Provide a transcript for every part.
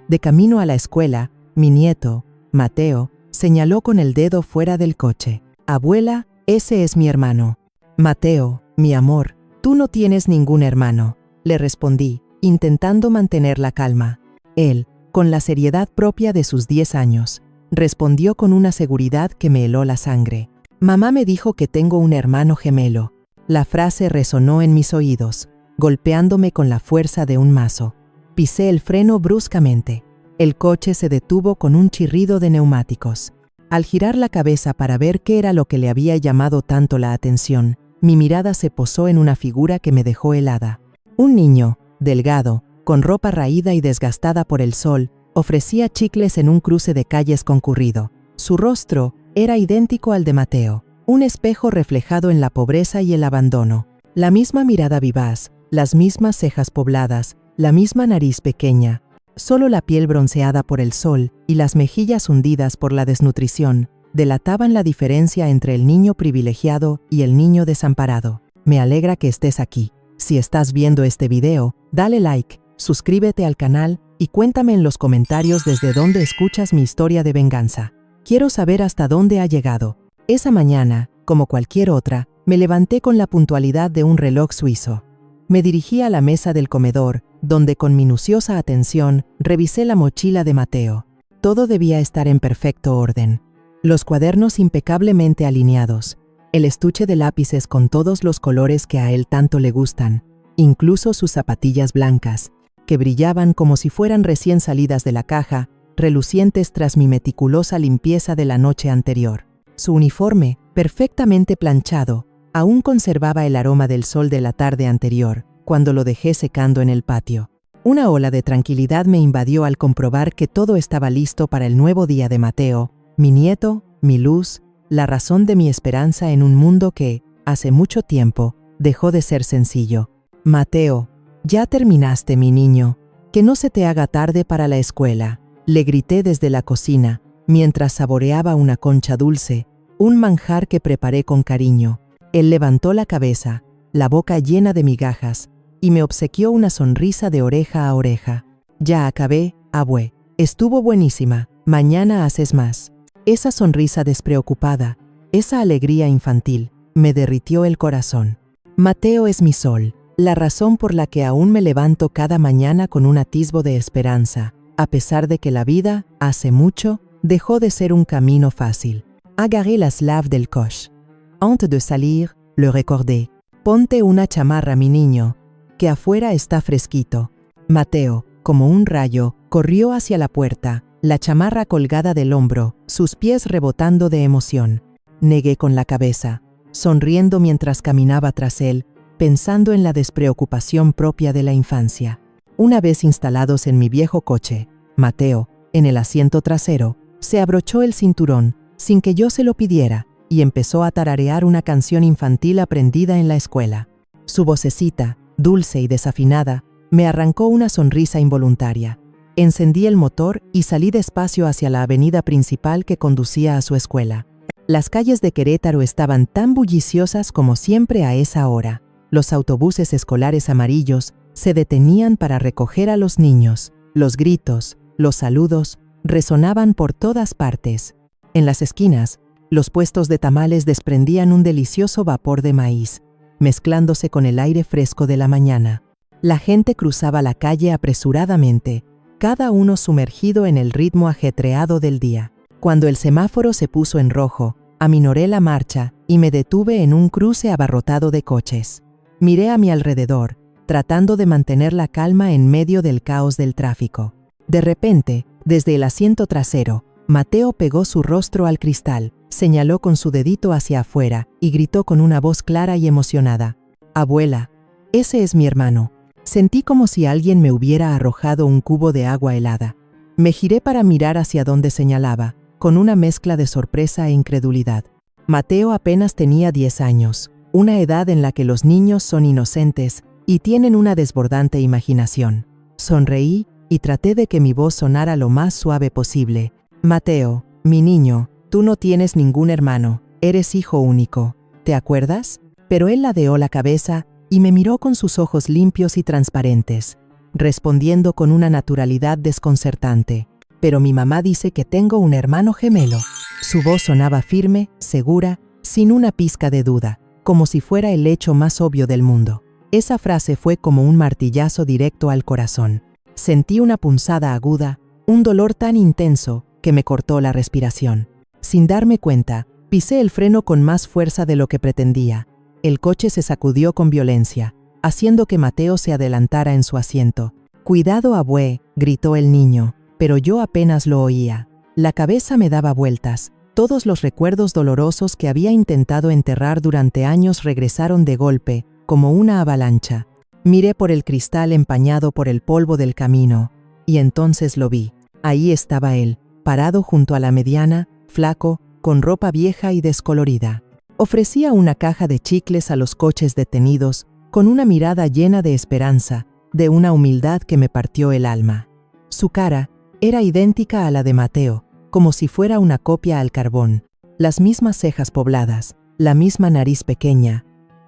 De camino a la escuela, mi nieto, Mateo, señaló con el dedo fuera del coche. «Abuela, ese es mi hermano». «Mateo, mi amor, tú no tienes ningún hermano», le respondí, intentando mantener la calma. Él, con la seriedad propia de sus 10 años, respondió con una seguridad que me heló la sangre. «Mamá me dijo que tengo un hermano gemelo». La frase resonó en mis oídos, golpeándome con la fuerza de un mazo. Pisé el freno bruscamente. El coche se detuvo con un chirrido de neumáticos. Al girar la cabeza para ver qué era lo que le había llamado tanto la atención, mi mirada se posó en una figura que me dejó helada. Un niño, delgado, con ropa raída y desgastada por el sol, ofrecía chicles en un cruce de calles concurrido. Su rostro era idéntico al de Mateo, un espejo reflejado en la pobreza y el abandono. La misma mirada vivaz, las mismas cejas pobladas, la misma nariz pequeña. Solo la piel bronceada por el sol y las mejillas hundidas por la desnutrición delataban la diferencia entre el niño privilegiado y el niño desamparado. Me alegra que estés aquí. Si estás viendo este video, dale like, suscríbete al canal y cuéntame en los comentarios desde dónde escuchas mi historia de venganza. Quiero saber hasta dónde ha llegado. Esa mañana, como cualquier otra, me levanté con la puntualidad de un reloj suizo. Me dirigí a la mesa del comedor, donde con minuciosa atención revisé la mochila de Mateo. Todo debía estar en perfecto orden. Los cuadernos impecablemente alineados, el estuche de lápices con todos los colores que a él tanto le gustan, incluso sus zapatillas blancas, que brillaban como si fueran recién salidas de la caja, relucientes tras mi meticulosa limpieza de la noche anterior. Su uniforme, perfectamente planchado, aún conservaba el aroma del sol de la tarde anterior, cuando lo dejé secando en el patio. Una ola de tranquilidad me invadió al comprobar que todo estaba listo para el nuevo día de Mateo, mi nieto, mi luz, la razón de mi esperanza en un mundo que, hace mucho tiempo, dejó de ser sencillo. «Mateo, ya terminaste, mi niño. Que no se te haga tarde para la escuela», le grité desde la cocina, mientras saboreaba una concha dulce, un manjar que preparé con cariño. Él levantó la cabeza, la boca llena de migajas, y me obsequió una sonrisa de oreja a oreja. «Ya acabé, abue. Estuvo buenísima. Mañana haces más». Esa sonrisa despreocupada, esa alegría infantil, me derritió el corazón. Mateo es mi sol, la razón por la que aún me levanto cada mañana con un atisbo de esperanza, a pesar de que la vida, hace mucho, dejó de ser un camino fácil. Agarré las llaves del coche. Antes de salir, le recordé. «Ponte una chamarra, mi niño, que afuera está fresquito». Mateo, como un rayo, corrió hacia la puerta, la chamarra colgada del hombro, sus pies rebotando de emoción. Negué con la cabeza, sonriendo mientras caminaba tras él, pensando en la despreocupación propia de la infancia. Una vez instalados en mi viejo coche, Mateo, en el asiento trasero, se abrochó el cinturón, sin que yo se lo pidiera, y empezó a tararear una canción infantil aprendida en la escuela. Su vocecita, dulce y desafinada, me arrancó una sonrisa involuntaria. Encendí el motor y salí despacio hacia la avenida principal que conducía a su escuela. Las calles de Querétaro estaban tan bulliciosas como siempre a esa hora. Los autobuses escolares amarillos se detenían para recoger a los niños. Los gritos, los saludos, resonaban por todas partes. En las esquinas, los puestos de tamales desprendían un delicioso vapor de maíz, mezclándose con el aire fresco de la mañana. La gente cruzaba la calle apresuradamente, cada uno sumergido en el ritmo ajetreado del día. Cuando el semáforo se puso en rojo, aminoré la marcha y me detuve en un cruce abarrotado de coches. Miré a mi alrededor, tratando de mantener la calma en medio del caos del tráfico. De repente, desde el asiento trasero, Mateo pegó su rostro al cristal, señaló con su dedito hacia afuera y gritó con una voz clara y emocionada: «Abuela, ese es mi hermano». Sentí como si alguien me hubiera arrojado un cubo de agua helada. Me giré para mirar hacia donde señalaba, con una mezcla de sorpresa e incredulidad. Mateo apenas tenía 10 años, una edad en la que los niños son inocentes y tienen una desbordante imaginación. Sonreí y traté de que mi voz sonara lo más suave posible. «Mateo, mi niño, tú no tienes ningún hermano, eres hijo único. ¿Te acuerdas?». Pero él ladeó la cabeza y me miró con sus ojos limpios y transparentes. respondiendo con una naturalidad desconcertante. Pero mi mamá dice que tengo un hermano gemelo. Su voz sonaba firme, segura, sin una pizca de duda, como si fuera el hecho más obvio del mundo. Esa frase fue como un martillazo directo al corazón. Sentí una punzada aguda, un dolor tan intenso que me cortó la respiración. Sin darme cuenta, pisé el freno con más fuerza de lo que pretendía. El coche se sacudió con violencia, haciendo que Mateo se adelantara en su asiento. «Cuidado, abue», gritó el niño, pero yo apenas lo oía. La cabeza me daba vueltas. Todos los recuerdos dolorosos que había intentado enterrar durante años regresaron de golpe, como una avalancha. Miré por el cristal empañado por el polvo del camino, y entonces lo vi. Ahí estaba él, parado junto a la mediana, flaco, con ropa vieja y descolorida. Ofrecía una caja de chicles a los coches detenidos, con una mirada llena de esperanza, de una humildad que me partió el alma. Su cara era idéntica a la de Mateo, como si fuera una copia al carbón. Las mismas cejas pobladas, la misma nariz pequeña,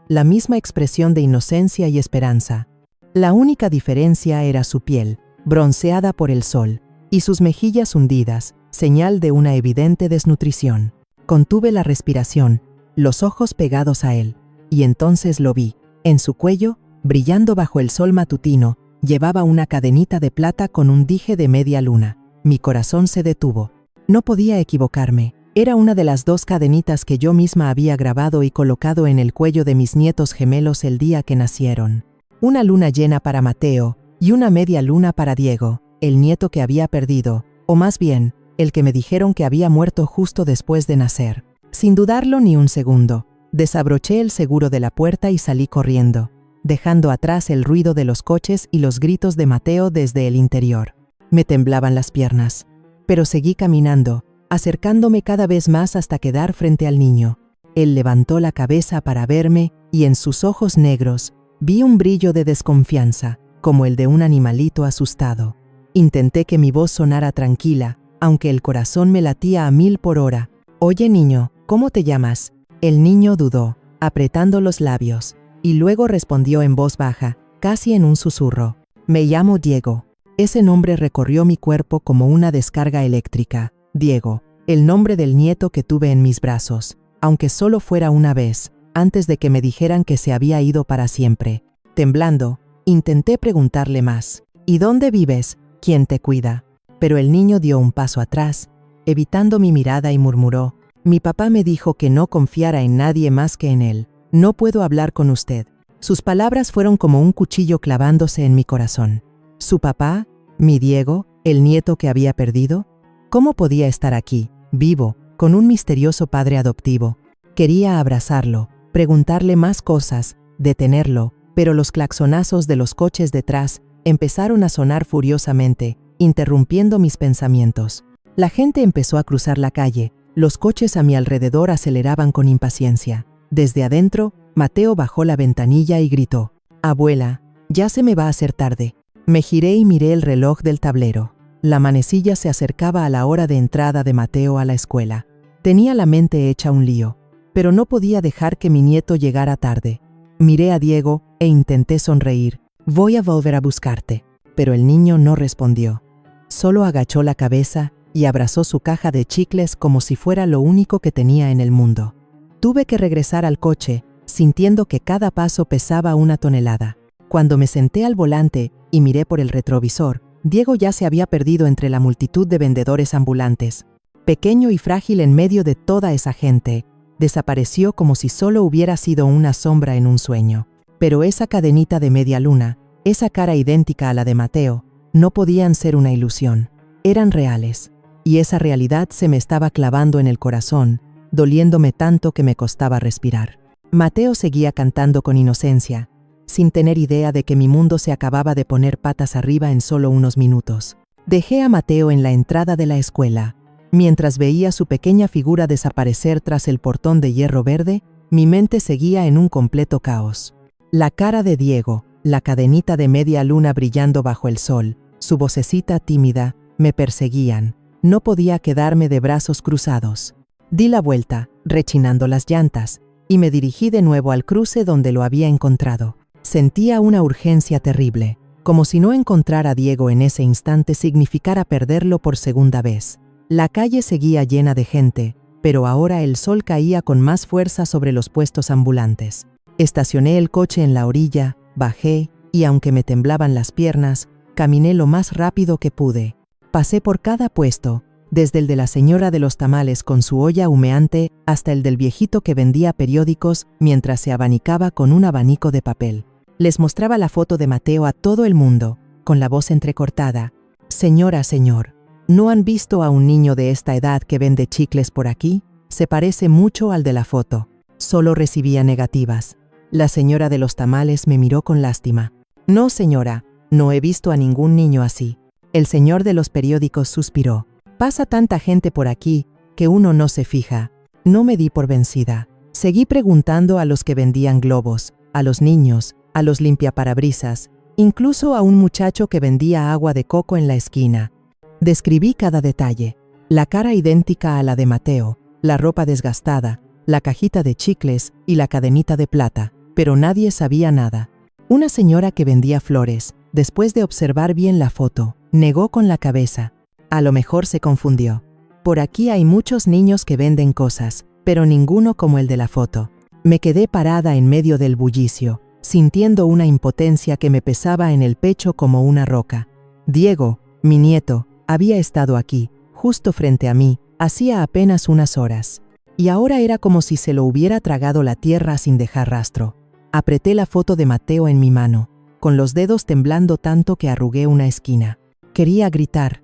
la misma expresión de inocencia y esperanza. La única diferencia era su piel, bronceada por el sol, y sus mejillas hundidas, señal de una evidente desnutrición. Contuve la respiración, los ojos pegados a él, y entonces lo vi. En su cuello, brillando bajo el sol matutino, llevaba una cadenita de plata con un dije de media luna. Mi corazón se detuvo. No podía equivocarme. Era una de las 2 cadenitas que yo misma había grabado y colocado en el cuello de mis nietos gemelos el día que nacieron. Una luna llena para Mateo y una media luna para Diego, el nieto que había perdido, o más bien, el que me dijeron que había muerto justo después de nacer. Sin dudarlo ni un segundo, desabroché el seguro de la puerta y salí corriendo, dejando atrás el ruido de los coches y los gritos de Mateo desde el interior. Me temblaban las piernas, pero seguí caminando, acercándome cada vez más hasta quedar frente al niño. Él levantó la cabeza para verme y en sus ojos negros vi un brillo de desconfianza, como el de un animalito asustado. Intenté que mi voz sonara tranquila, aunque el corazón me latía a 1000 por hora. «Oye, niño, ¿cómo te llamas?» El niño dudó, apretando los labios, y luego respondió en voz baja, casi en un susurro. «Me llamo Diego». Ese nombre recorrió mi cuerpo como una descarga eléctrica. Diego, el nombre del nieto que tuve en mis brazos, aunque solo fuera una vez, antes de que me dijeran que se había ido para siempre. Temblando, intenté preguntarle más. «¿Y dónde vives? ¿Quién te cuida?» Pero el niño dio un paso atrás, evitando mi mirada y murmuró: «Mi papá me dijo que no confiara en nadie más que en él. No puedo hablar con usted». Sus palabras fueron como un cuchillo clavándose en mi corazón. ¿Su papá? ¿Mi Diego? ¿El nieto que había perdido? ¿Cómo podía estar aquí, vivo, con un misterioso padre adoptivo? Quería abrazarlo, preguntarle más cosas, detenerlo, pero los claxonazos de los coches detrás empezaron a sonar furiosamente, interrumpiendo mis pensamientos. La gente empezó a cruzar la calle, los coches a mi alrededor aceleraban con impaciencia. Desde adentro, Mateo bajó la ventanilla y gritó: «Abuela, ya se me va a hacer tarde». Me giré y miré el reloj del tablero. La manecilla se acercaba a la hora de entrada de Mateo a la escuela. Tenía la mente hecha un lío, pero no podía dejar que mi nieto llegara tarde. Miré a Diego e intenté sonreír. «Voy a volver a buscarte». Pero el niño no respondió. Solo agachó la cabeza y abrazó su caja de chicles como si fuera lo único que tenía en el mundo. Tuve que regresar al coche, sintiendo que cada paso pesaba 1 tonelada. Cuando me senté al volante y miré por el retrovisor, Diego ya se había perdido entre la multitud de vendedores ambulantes. Pequeño y frágil en medio de toda esa gente, desapareció como si solo hubiera sido una sombra en un sueño. Pero esa cadenita de media luna, esa cara idéntica a la de Mateo, no podían ser una ilusión. Eran reales, y esa realidad se me estaba clavando en el corazón, doliéndome tanto que me costaba respirar. Mateo seguía cantando con inocencia, sin tener idea de que mi mundo se acababa de poner patas arriba en solo unos minutos. Dejé a Mateo en la entrada de la escuela. Mientras veía su pequeña figura desaparecer tras el portón de hierro verde, mi mente seguía en un completo caos. La cara de Diego, la cadenita de media luna brillando bajo el sol, su vocecita tímida, me perseguían. No podía quedarme de brazos cruzados. Di la vuelta, rechinando las llantas, y me dirigí de nuevo al cruce donde lo había encontrado. Sentía una urgencia terrible. como si no encontrar a Diego en ese instante significara perderlo por segunda vez. La calle seguía llena de gente, pero ahora el sol caía con más fuerza sobre los puestos ambulantes. Estacioné el coche en la orilla, bajé, y aunque me temblaban las piernas, caminé lo más rápido que pude. Pasé por cada puesto, desde el de la señora de los tamales con su olla humeante hasta el del viejito que vendía periódicos mientras se abanicaba con un abanico de papel. Les mostraba la foto de Mateo a todo el mundo, con la voz entrecortada. «Señora, señor, ¿no han visto a un niño de esta edad que vende chicles por aquí? Se parece mucho al de la foto». Solo recibía negativas. La señora de los tamales me miró con lástima. «No, señora, no he visto a ningún niño así». El señor de los periódicos suspiró. «Pasa tanta gente por aquí que uno no se fija». No me di por vencida. Seguí preguntando a los que vendían globos, a los niños, a los limpiaparabrisas, incluso a un muchacho que vendía agua de coco en la esquina. Describí cada detalle. La cara idéntica a la de Mateo, la ropa desgastada, la cajita de chicles y la cadenita de plata, pero nadie sabía nada. Una señora que vendía flores, después de observar bien la foto, negó con la cabeza. A lo mejor se confundió. Por aquí hay muchos niños que venden cosas, pero ninguno como el de la foto. Me quedé parada en medio del bullicio, sintiendo una impotencia que me pesaba en el pecho como una roca. Diego, mi nieto, había estado aquí, justo frente a mí, hacía apenas unas horas. Y ahora era como si se lo hubiera tragado la tierra sin dejar rastro. Apreté la foto de Mateo en mi mano, con los dedos temblando tanto que arrugué una esquina. Quería gritar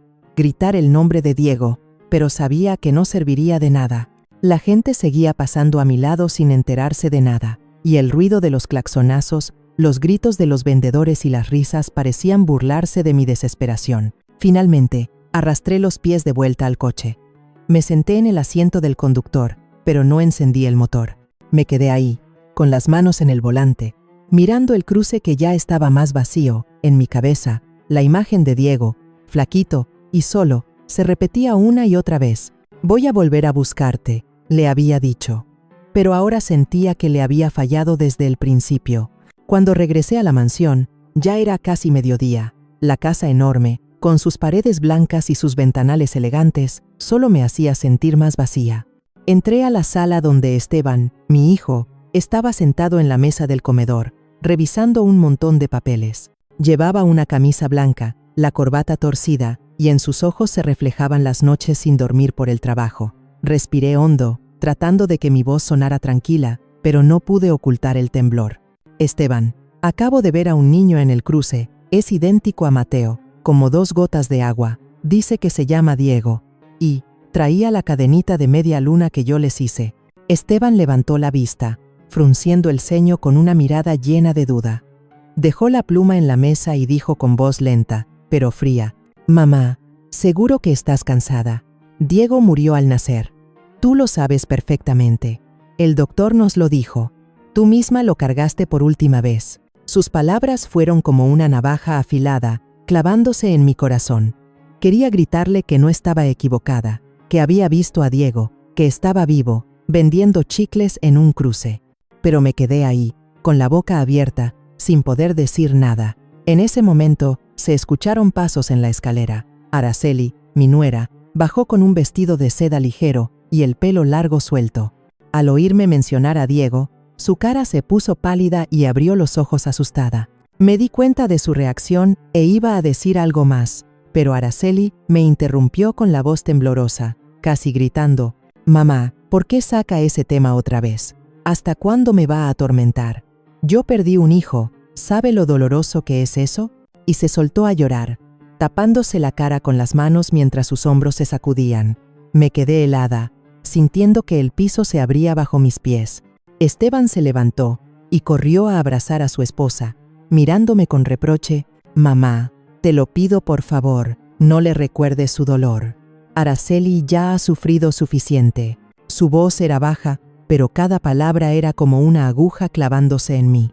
el nombre de Diego, pero sabía que no serviría de nada. La gente seguía pasando a mi lado sin enterarse de nada, y el ruido de los claxonazos, los gritos de los vendedores y las risas parecían burlarse de mi desesperación. Finalmente, arrastré los pies de vuelta al coche. Me senté en el asiento del conductor, pero no encendí el motor. Me quedé ahí, con las manos en el volante, mirando el cruce que ya estaba más vacío. En mi cabeza, la imagen de Diego, flaquito y solo, se repetía una y otra vez. «Voy a volver a buscarte», le había dicho. Pero ahora sentía que le había fallado desde el principio. Cuando regresé a la mansión, ya era casi mediodía. La casa enorme, con sus paredes blancas y sus ventanales elegantes, solo me hacía sentir más vacía. Entré a la sala donde Esteban, mi hijo, estaba sentado en la mesa del comedor, revisando un montón de papeles. Llevaba una camisa blanca, la corbata torcida, y en sus ojos se reflejaban las noches sin dormir por el trabajo. Respiré hondo, tratando de que mi voz sonara tranquila, pero no pude ocultar el temblor. «Esteban, acabo de ver a un niño en el cruce, es idéntico a Mateo, como 2 gotas de agua, dice que se llama Diego, y traía la cadenita de media luna que yo les hice». Esteban levantó la vista, frunciendo el ceño con una mirada llena de duda. Dejó la pluma en la mesa y dijo con voz lenta, pero fría: «Mamá, seguro que estás cansada. Diego murió al nacer. Tú lo sabes perfectamente. El doctor nos lo dijo. Tú misma lo cargaste por última vez». Sus palabras fueron como una navaja afilada, clavándose en mi corazón. Quería gritarle que no estaba equivocada, que había visto a Diego, que estaba vivo, vendiendo chicles en un cruce. Pero me quedé ahí, con la boca abierta, sin poder decir nada. En ese momento, se escucharon pasos en la escalera. Araceli, mi nuera, bajó con un vestido de seda ligero y el pelo largo suelto. Al oírme mencionar a Diego, su cara se puso pálida y abrió los ojos asustada. Me di cuenta de su reacción e iba a decir algo más, pero Araceli me interrumpió con la voz temblorosa, casi gritando: «Mamá, ¿por qué saca ese tema otra vez? ¿Hasta cuándo me va a atormentar? Yo perdí un hijo, ¿sabe lo doloroso que es eso?». Y se soltó a llorar, tapándose la cara con las manos mientras sus hombros se sacudían. Me quedé helada, sintiendo que el piso se abría bajo mis pies. Esteban se levantó y corrió a abrazar a su esposa, mirándome con reproche: «Mamá, te lo pido por favor, no le recuerdes su dolor. Araceli ya ha sufrido suficiente». Su voz era baja, pero cada palabra era como una aguja clavándose en mí.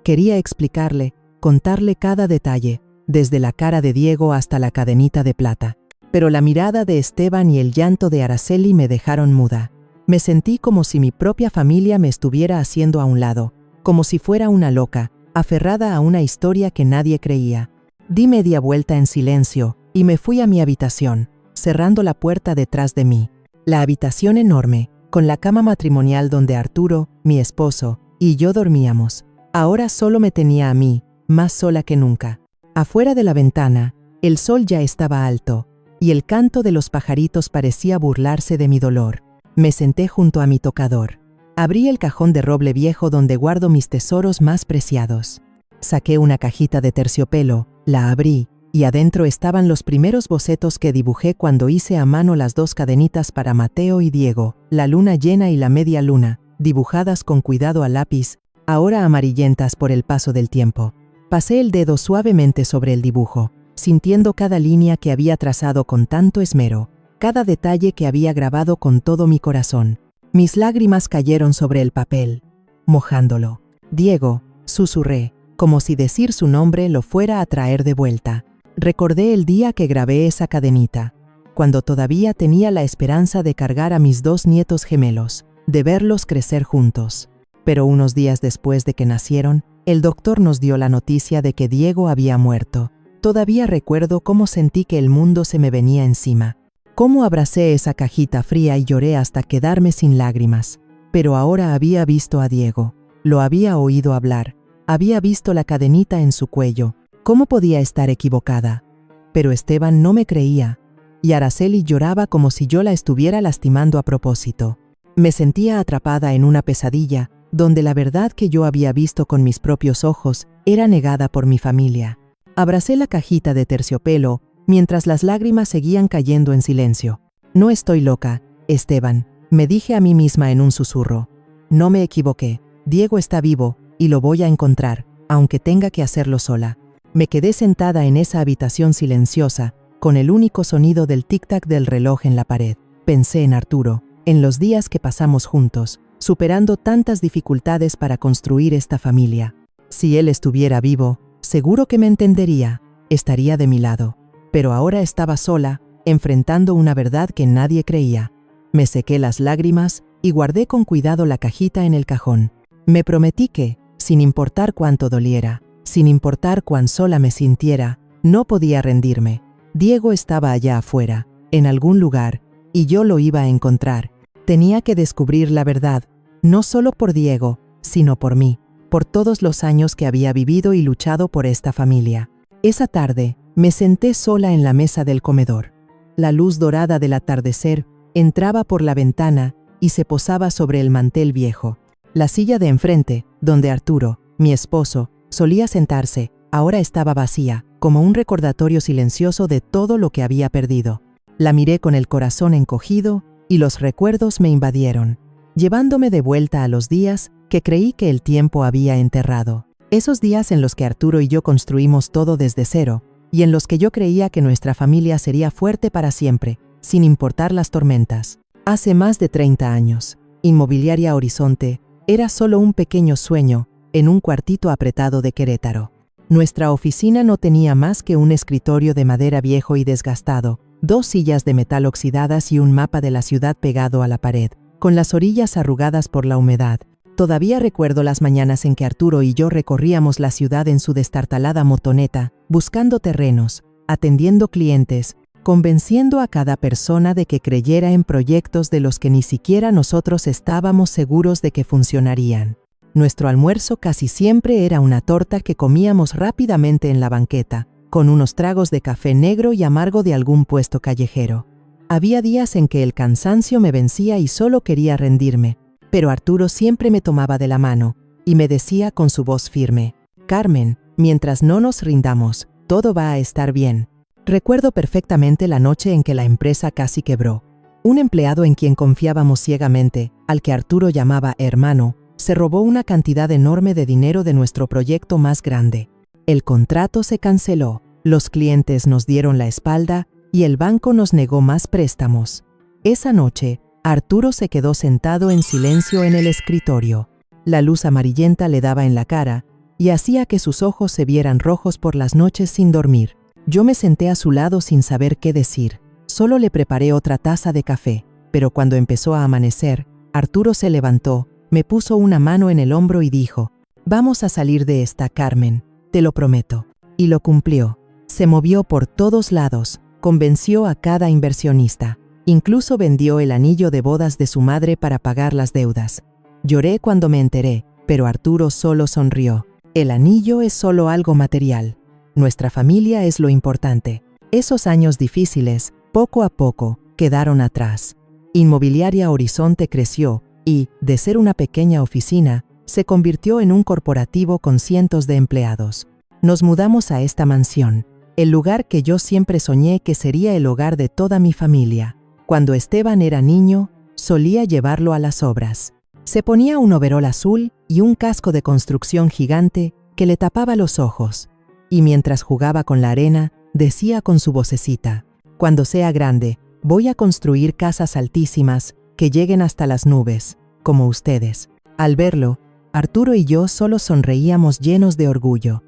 Quería explicarle, contarle cada detalle, desde la cara de Diego hasta la cadenita de plata. Pero la mirada de Esteban y el llanto de Araceli me dejaron muda. Me sentí como si mi propia familia me estuviera haciendo a un lado, como si fuera una loca, aferrada a una historia que nadie creía. Di media vuelta en silencio y me fui a mi habitación, cerrando la puerta detrás de mí. La habitación enorme, con la cama matrimonial donde Arturo, mi esposo, y yo dormíamos. Ahora solo me tenía a mí, más sola que nunca. Afuera de la ventana, el sol ya estaba alto, y el canto de los pajaritos parecía burlarse de mi dolor. Me senté junto a mi tocador. Abrí el cajón de roble viejo donde guardo mis tesoros más preciados. Saqué una cajita de terciopelo, la abrí, y adentro estaban los primeros bocetos que dibujé cuando hice a mano las 2 cadenitas para Mateo y Diego, la luna llena y la media luna, dibujadas con cuidado a lápiz, ahora amarillentas por el paso del tiempo. Pasé el dedo suavemente sobre el dibujo, sintiendo cada línea que había trazado con tanto esmero, cada detalle que había grabado con todo mi corazón. Mis lágrimas cayeron sobre el papel, mojándolo. Diego, susurré, como si decir su nombre lo fuera a traer de vuelta. Recordé el día que grabé esa cadenita, cuando todavía tenía la esperanza de cargar a mis 2 nietos gemelos, de verlos crecer juntos. Pero unos días después de que nacieron, el doctor nos dio la noticia de que Diego había muerto. Todavía recuerdo cómo sentí que el mundo se me venía encima. Cómo abracé esa cajita fría y lloré hasta quedarme sin lágrimas. Pero ahora había visto a Diego. Lo había oído hablar. Había visto la cadenita en su cuello. ¿Cómo podía estar equivocada? Pero Esteban no me creía. Y Araceli lloraba como si yo la estuviera lastimando a propósito. Me sentía atrapada en una pesadilla, donde la verdad que yo había visto con mis propios ojos era negada por mi familia. Abracé la cajita de terciopelo, mientras las lágrimas seguían cayendo en silencio. No estoy loca, Esteban, me dije a mí misma en un susurro. No me equivoqué, Diego está vivo, y lo voy a encontrar, aunque tenga que hacerlo sola. Me quedé sentada en esa habitación silenciosa, con el único sonido del tic-tac del reloj en la pared. Pensé en Arturo, en los días que pasamos juntos, superando tantas dificultades para construir esta familia. Si él estuviera vivo, seguro que me entendería, estaría de mi lado. Pero ahora estaba sola, enfrentando una verdad que nadie creía. Me sequé las lágrimas y guardé con cuidado la cajita en el cajón. Me prometí que, sin importar cuánto doliera, sin importar cuán sola me sintiera, no podía rendirme. Diego estaba allá afuera, en algún lugar, y yo lo iba a encontrar. Tenía que descubrir la verdad, no solo por Diego, sino por mí, por todos los años que había vivido y luchado por esta familia. Esa tarde, me senté sola en la mesa del comedor. La luz dorada del atardecer entraba por la ventana y se posaba sobre el mantel viejo. La silla de enfrente, donde Arturo, mi esposo, solía sentarse, ahora estaba vacía, como un recordatorio silencioso de todo lo que había perdido. La miré con el corazón encogido y los recuerdos me invadieron, llevándome de vuelta a los días que creí que el tiempo había enterrado. Esos días en los que Arturo y yo construimos todo desde cero, y en los que yo creía que nuestra familia sería fuerte para siempre, sin importar las tormentas. Hace más de 30 años, Inmobiliaria Horizonte era solo un pequeño sueño en un cuartito apretado de Querétaro. Nuestra oficina no tenía más que un escritorio de madera viejo y desgastado, 2 sillas de metal oxidadas y un mapa de la ciudad pegado a la pared, con las orillas arrugadas por la humedad. Todavía recuerdo las mañanas en que Arturo y yo recorríamos la ciudad en su destartalada motoneta, buscando terrenos, atendiendo clientes, convenciendo a cada persona de que creyera en proyectos de los que ni siquiera nosotros estábamos seguros de que funcionarían. Nuestro almuerzo casi siempre era una torta que comíamos rápidamente en la banqueta, con unos tragos de café negro y amargo de algún puesto callejero. Había días en que el cansancio me vencía y solo quería rendirme, pero Arturo siempre me tomaba de la mano y me decía con su voz firme: «Carmen, mientras no nos rindamos, todo va a estar bien». Recuerdo perfectamente la noche en que la empresa casi quebró. Un empleado en quien confiábamos ciegamente, al que Arturo llamaba hermano, se robó una cantidad enorme de dinero de nuestro proyecto más grande. El contrato se canceló, los clientes nos dieron la espalda y el banco nos negó más préstamos. Esa noche, Arturo se quedó sentado en silencio en el escritorio. La luz amarillenta le daba en la cara y hacía que sus ojos se vieran rojos por las noches sin dormir. Yo me senté a su lado sin saber qué decir. Solo le preparé otra taza de café, pero cuando empezó a amanecer, Arturo se levantó, me puso una mano en el hombro y dijo: «Vamos a salir de esta, Carmen, te lo prometo». Y lo cumplió. Se movió por todos lados, convenció a cada inversionista. Incluso vendió el anillo de bodas de su madre para pagar las deudas. Lloré cuando me enteré, pero Arturo solo sonrió. El anillo es solo algo material. Nuestra familia es lo importante. Esos años difíciles, poco a poco, quedaron atrás. Inmobiliaria Horizonte creció y, de ser una pequeña oficina, se convirtió en un corporativo con cientos de empleados. Nos mudamos a esta mansión, el lugar que yo siempre soñé que sería el hogar de toda mi familia. Cuando Esteban era niño, solía llevarlo a las obras. Se ponía un overol azul y un casco de construcción gigante que le tapaba los ojos, y mientras jugaba con la arena, decía con su vocecita: «Cuando sea grande, voy a construir casas altísimas que lleguen hasta las nubes, como ustedes». Al verlo, Arturo y yo solo sonreíamos llenos de orgullo.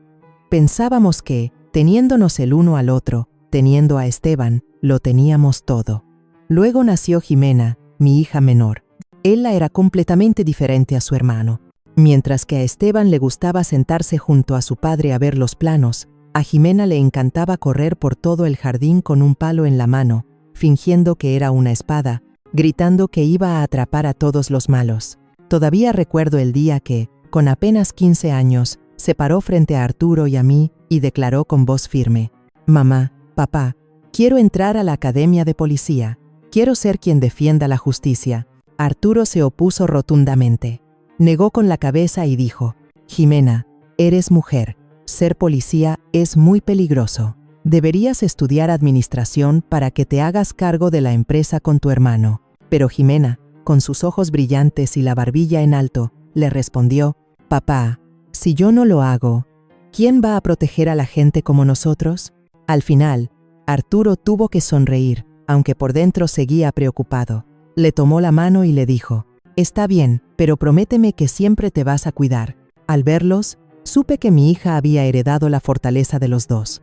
Pensábamos que, teniéndonos el uno al otro, teniendo a Esteban, lo teníamos todo. Luego nació Jimena, mi hija menor. Ella era completamente diferente a su hermano. Mientras que a Esteban le gustaba sentarse junto a su padre a ver los planos, a Jimena le encantaba correr por todo el jardín con un palo en la mano, fingiendo que era una espada, gritando que iba a atrapar a todos los malos. Todavía recuerdo el día que, con apenas 15 años, se paró frente a Arturo y a mí y declaró con voz firme: «Mamá, papá, quiero entrar a la academia de policía. Quiero ser quien defienda la justicia». Arturo se opuso rotundamente. Negó con la cabeza y dijo: «Jimena, eres mujer. Ser policía es muy peligroso. Deberías estudiar administración para que te hagas cargo de la empresa con tu hermano». Pero Jimena, con sus ojos brillantes y la barbilla en alto, le respondió: «Papá, si yo no lo hago, ¿quién va a proteger a la gente como nosotros?». Al final, Arturo tuvo que sonreír, aunque por dentro seguía preocupado. Le tomó la mano y le dijo: «Está bien, pero prométeme que siempre te vas a cuidar». Al verlos, supe que mi hija había heredado la fortaleza de los dos.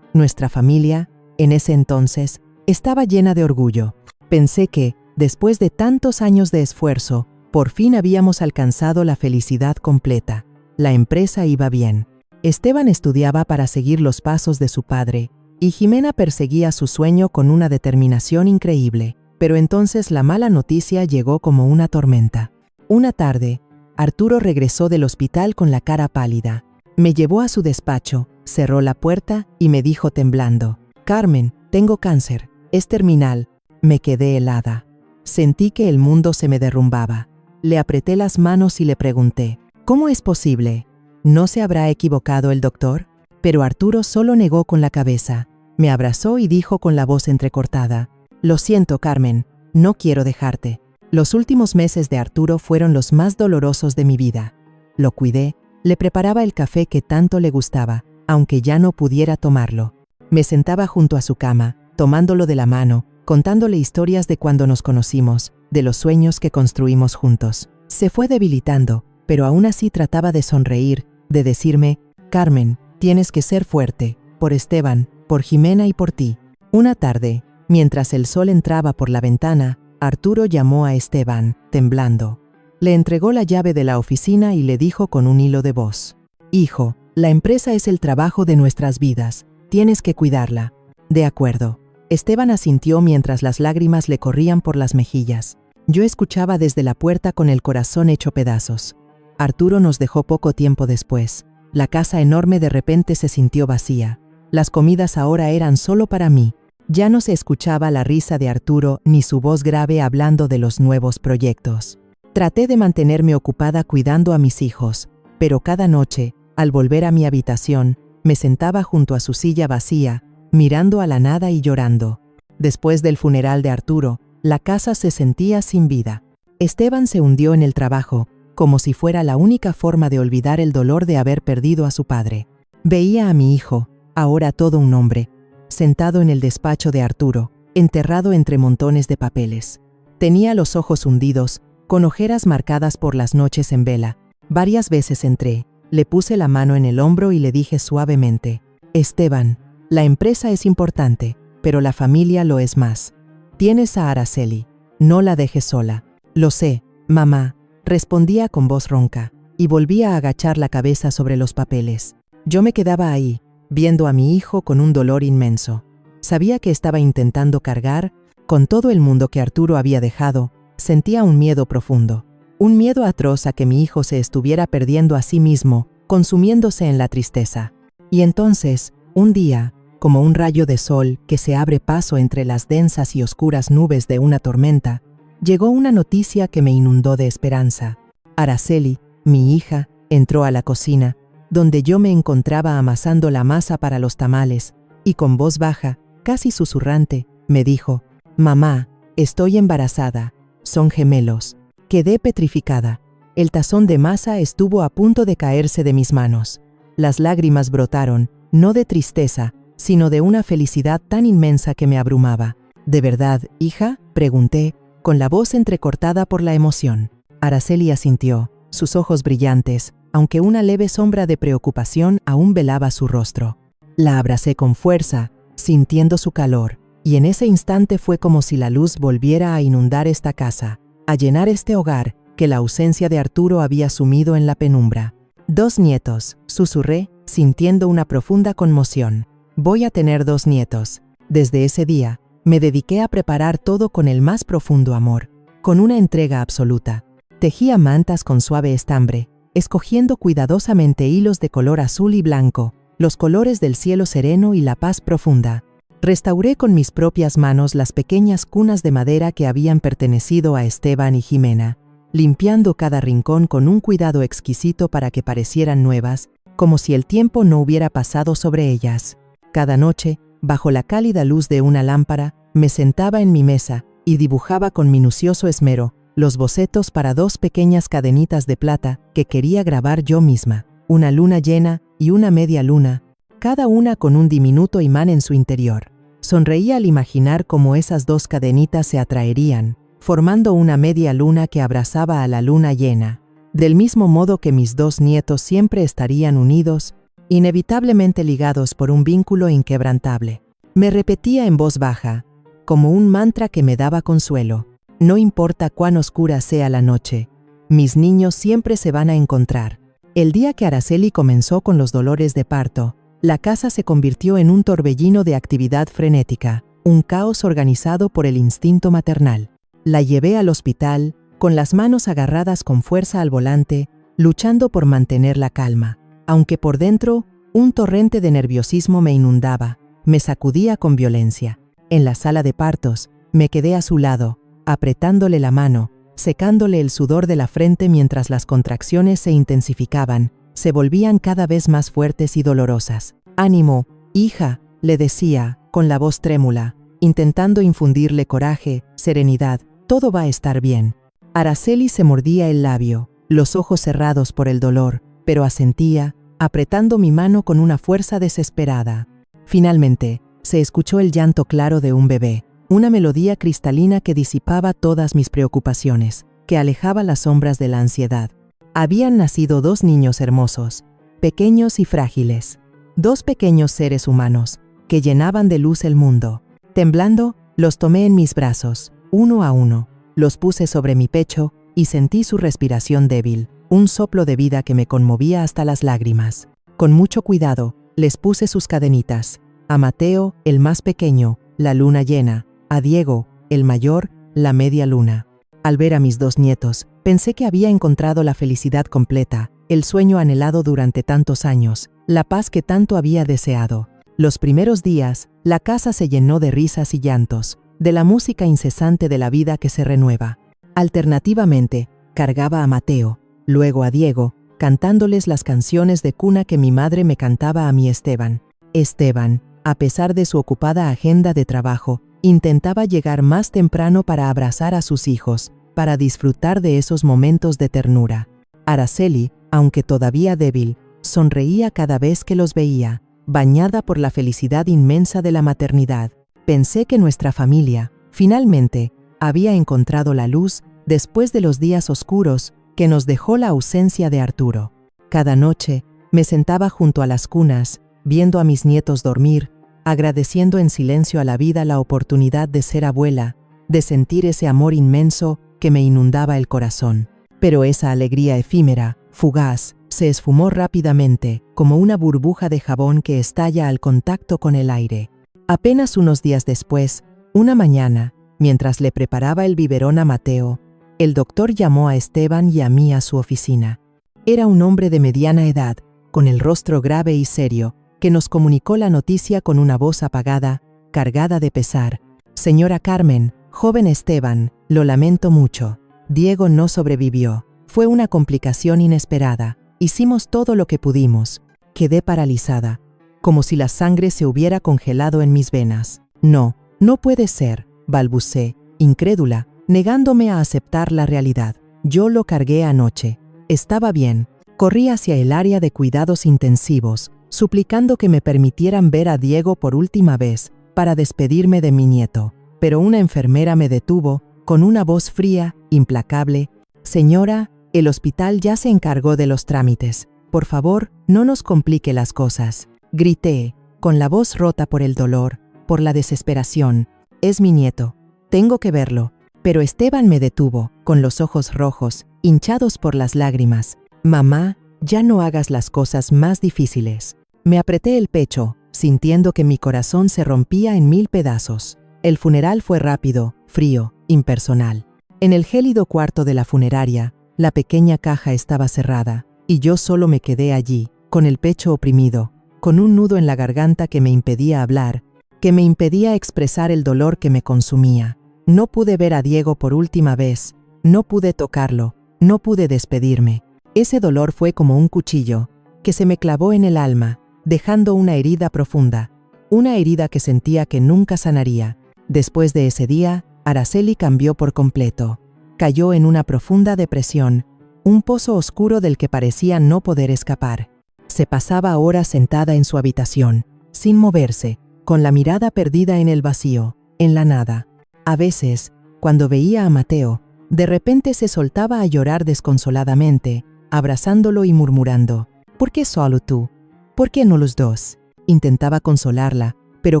Nuestra familia, en ese entonces, estaba llena de orgullo. Pensé que, después de tantos años de esfuerzo, por fin habíamos alcanzado la felicidad completa. La empresa iba bien. Esteban estudiaba para seguir los pasos de su padre, y Jimena perseguía su sueño con una determinación increíble. Pero entonces la mala noticia llegó como una tormenta. Una tarde, Arturo regresó del hospital con la cara pálida. Me llevó a su despacho, cerró la puerta y me dijo temblando: «Carmen, tengo cáncer, es terminal». Me quedé helada. Sentí que el mundo se me derrumbaba. Le apreté las manos y le pregunté: «¿Cómo es posible? ¿No se habrá equivocado el doctor?». Pero Arturo solo negó con la cabeza. Me abrazó y dijo con la voz entrecortada: «Lo siento, Carmen, no quiero dejarte». Los últimos meses de Arturo fueron los más dolorosos de mi vida. Lo cuidé, le preparaba el café que tanto le gustaba, aunque ya no pudiera tomarlo. Me sentaba junto a su cama, tomándolo de la mano, contándole historias de cuando nos conocimos, de los sueños que construimos juntos. Se fue debilitando, pero aún así trataba de sonreír, de decirme: «Carmen, tienes que ser fuerte, por Esteban, por Jimena y por ti». Una tarde, mientras el sol entraba por la ventana, Arturo llamó a Esteban, temblando. Le entregó la llave de la oficina y le dijo con un hilo de voz: «Hijo, la empresa es el trabajo de nuestras vidas. Tienes que cuidarla». «De acuerdo». Esteban asintió mientras las lágrimas le corrían por las mejillas. Yo escuchaba desde la puerta con el corazón hecho pedazos. Arturo nos dejó poco tiempo después. La casa enorme de repente se sintió vacía. Las comidas ahora eran solo para mí. Ya no se escuchaba la risa de Arturo ni su voz grave hablando de los nuevos proyectos. Traté de mantenerme ocupada cuidando a mis hijos, pero cada noche, al volver a mi habitación, me sentaba junto a su silla vacía, mirando a la nada y llorando. Después del funeral de Arturo, la casa se sentía sin vida. Esteban se hundió en el trabajo, como si fuera la única forma de olvidar el dolor de haber perdido a su padre. Veía a mi hijo, ahora todo un hombre, sentado en el despacho de Arturo, enterrado entre montones de papeles. Tenía los ojos hundidos, con ojeras marcadas por las noches en vela. Varias veces entré, le puse la mano en el hombro y le dije suavemente: «Esteban, la empresa es importante, pero la familia lo es más. Tienes a Araceli, no la dejes sola». «Lo sé, mamá», respondía con voz ronca, y volvía a agachar la cabeza sobre los papeles. Yo me quedaba ahí, viendo a mi hijo con un dolor inmenso. Sabía que estaba intentando cargar con todo el mundo que Arturo había dejado. Sentía un miedo profundo, un miedo atroz a que mi hijo se estuviera perdiendo a sí mismo, consumiéndose en la tristeza. Y entonces, un día, como un rayo de sol que se abre paso entre las densas y oscuras nubes de una tormenta, llegó una noticia que me inundó de esperanza. Araceli, mi hija, entró a la cocina, donde yo me encontraba amasando la masa para los tamales, y con voz baja, casi susurrante, me dijo: «Mamá, estoy embarazada, son gemelos». Quedé petrificada. El tazón de masa estuvo a punto de caerse de mis manos. Las lágrimas brotaron, no de tristeza, sino de una felicidad tan inmensa que me abrumaba. «¿De verdad, hija?», pregunté, con la voz entrecortada por la emoción. Araceli asintió, sus ojos brillantes, aunque una leve sombra de preocupación aún velaba su rostro. La abracé con fuerza, sintiendo su calor, y en ese instante fue como si la luz volviera a inundar esta casa, a llenar este hogar que la ausencia de Arturo había sumido en la penumbra. «2 nietos», susurré, sintiendo una profunda conmoción. «Voy a tener 2 nietos». Desde ese día, me dediqué a preparar todo con el más profundo amor, con una entrega absoluta. Tejía mantas con suave estambre, escogiendo cuidadosamente hilos de color azul y blanco, los colores del cielo sereno y la paz profunda. Restauré con mis propias manos las pequeñas cunas de madera que habían pertenecido a Esteban y Jimena, limpiando cada rincón con un cuidado exquisito para que parecieran nuevas, como si el tiempo no hubiera pasado sobre ellas. Cada noche, bajo la cálida luz de una lámpara, me sentaba en mi mesa y dibujaba con minucioso esmero los bocetos para 2 pequeñas cadenitas de plata que quería grabar yo misma, una luna llena y una media luna, cada una con un diminuto imán en su interior. Sonreía al imaginar cómo esas 2 cadenitas se atraerían, formando una media luna que abrazaba a la luna llena. Del mismo modo que mis 2 nietos siempre estarían unidos, inevitablemente ligados por un vínculo inquebrantable. Me repetía en voz baja, como un mantra que me daba consuelo: «No importa cuán oscura sea la noche, mis niños siempre se van a encontrar». El día que Araceli comenzó con los dolores de parto, la casa se convirtió en un torbellino de actividad frenética, un caos organizado por el instinto maternal. La llevé al hospital, con las manos agarradas con fuerza al volante, luchando por mantener la calma, aunque por dentro un torrente de nerviosismo me inundaba, me sacudía con violencia. En la sala de partos, me quedé a su lado, apretándole la mano, secándole el sudor de la frente mientras las contracciones se intensificaban, se volvían cada vez más fuertes y dolorosas. «Ánimo, hija», le decía, con la voz trémula, intentando infundirle coraje, serenidad, «todo va a estar bien». Araceli se mordía el labio, los ojos cerrados por el dolor, pero asentía, apretando mi mano con una fuerza desesperada. Finalmente, se escuchó el llanto claro de un bebé, una melodía cristalina que disipaba todas mis preocupaciones, que alejaba las sombras de la ansiedad. Habían nacido 2 niños hermosos, pequeños y frágiles, 2 pequeños seres humanos, que llenaban de luz el mundo. Temblando, los tomé en mis brazos, uno a uno, los puse sobre mi pecho y sentí su respiración débil, un soplo de vida que me conmovía hasta las lágrimas. Con mucho cuidado, les puse sus cadenitas. A Mateo, el más pequeño, la luna llena; a Diego, el mayor, la media luna. Al ver a mis 2 nietos, pensé que había encontrado la felicidad completa, el sueño anhelado durante tantos años, la paz que tanto había deseado. Los primeros días, la casa se llenó de risas y llantos, de la música incesante de la vida que se renueva. Alternativamente, cargaba a Mateo, luego a Diego, cantándoles las canciones de cuna que mi madre me cantaba a mi Esteban. Esteban, a pesar de su ocupada agenda de trabajo, intentaba llegar más temprano para abrazar a sus hijos, para disfrutar de esos momentos de ternura. Araceli, aunque todavía débil, sonreía cada vez que los veía, bañada por la felicidad inmensa de la maternidad. Pensé que nuestra familia, finalmente, había encontrado la luz después de los días oscuros que nos dejó la ausencia de Arturo. Cada noche, me sentaba junto a las cunas, viendo a mis nietos dormir, agradeciendo en silencio a la vida la oportunidad de ser abuela, de sentir ese amor inmenso que me inundaba el corazón. Pero esa alegría efímera, fugaz, Se esfumó rápidamente, como una burbuja de jabón que estalla al contacto con el aire. Apenas unos días después, una mañana, mientras le preparaba el biberón a Mateo, el doctor llamó a Esteban y a mí a su oficina. Era un hombre de mediana edad, con el rostro grave y serio, que nos comunicó la noticia con una voz apagada, cargada de pesar. Señora Carmen, joven Esteban, lo lamento mucho. Diego no sobrevivió. Fue una complicación inesperada. Hicimos todo lo que pudimos. Quedé paralizada, como si la sangre se hubiera congelado en mis venas. No, no puede ser, balbucé, incrédula, negándome a aceptar la realidad. Yo lo cargué anoche. Estaba bien. Corrí hacia el área de cuidados intensivos, suplicando que me permitieran ver a Diego por última vez, para despedirme de mi nieto. Pero una enfermera me detuvo, con una voz fría, implacable. Señora, el hospital ya se encargó de los trámites. Por favor, no nos complique las cosas. Grité, con la voz rota por el dolor, por la desesperación. Es mi nieto. Tengo que verlo. Pero Esteban me detuvo, con los ojos rojos, hinchados por las lágrimas. Mamá, ya no hagas las cosas más difíciles. Me apreté el pecho, sintiendo que mi corazón se rompía en 1000 pedazos. El funeral fue rápido, frío, impersonal. En el gélido cuarto de la funeraria, la pequeña caja estaba cerrada, y yo solo me quedé allí, con el pecho oprimido, con un nudo en la garganta que me impedía hablar, que me impedía expresar el dolor que me consumía. No pude ver a Diego por última vez, no pude tocarlo, no pude despedirme. Ese dolor fue como un cuchillo, que se me clavó en el alma, dejando una herida profunda, una herida que sentía que nunca sanaría. Después de ese día, Araceli cambió por completo. Cayó en una profunda depresión, un pozo oscuro del que parecía no poder escapar. Se pasaba horas sentada en su habitación, sin moverse, con la mirada perdida en el vacío, en la nada. A veces, cuando veía a Mateo, de repente se soltaba a llorar desconsoladamente, abrazándolo y murmurando, ¿por qué solo tú? ¿Por qué no los dos? Intentaba consolarla, pero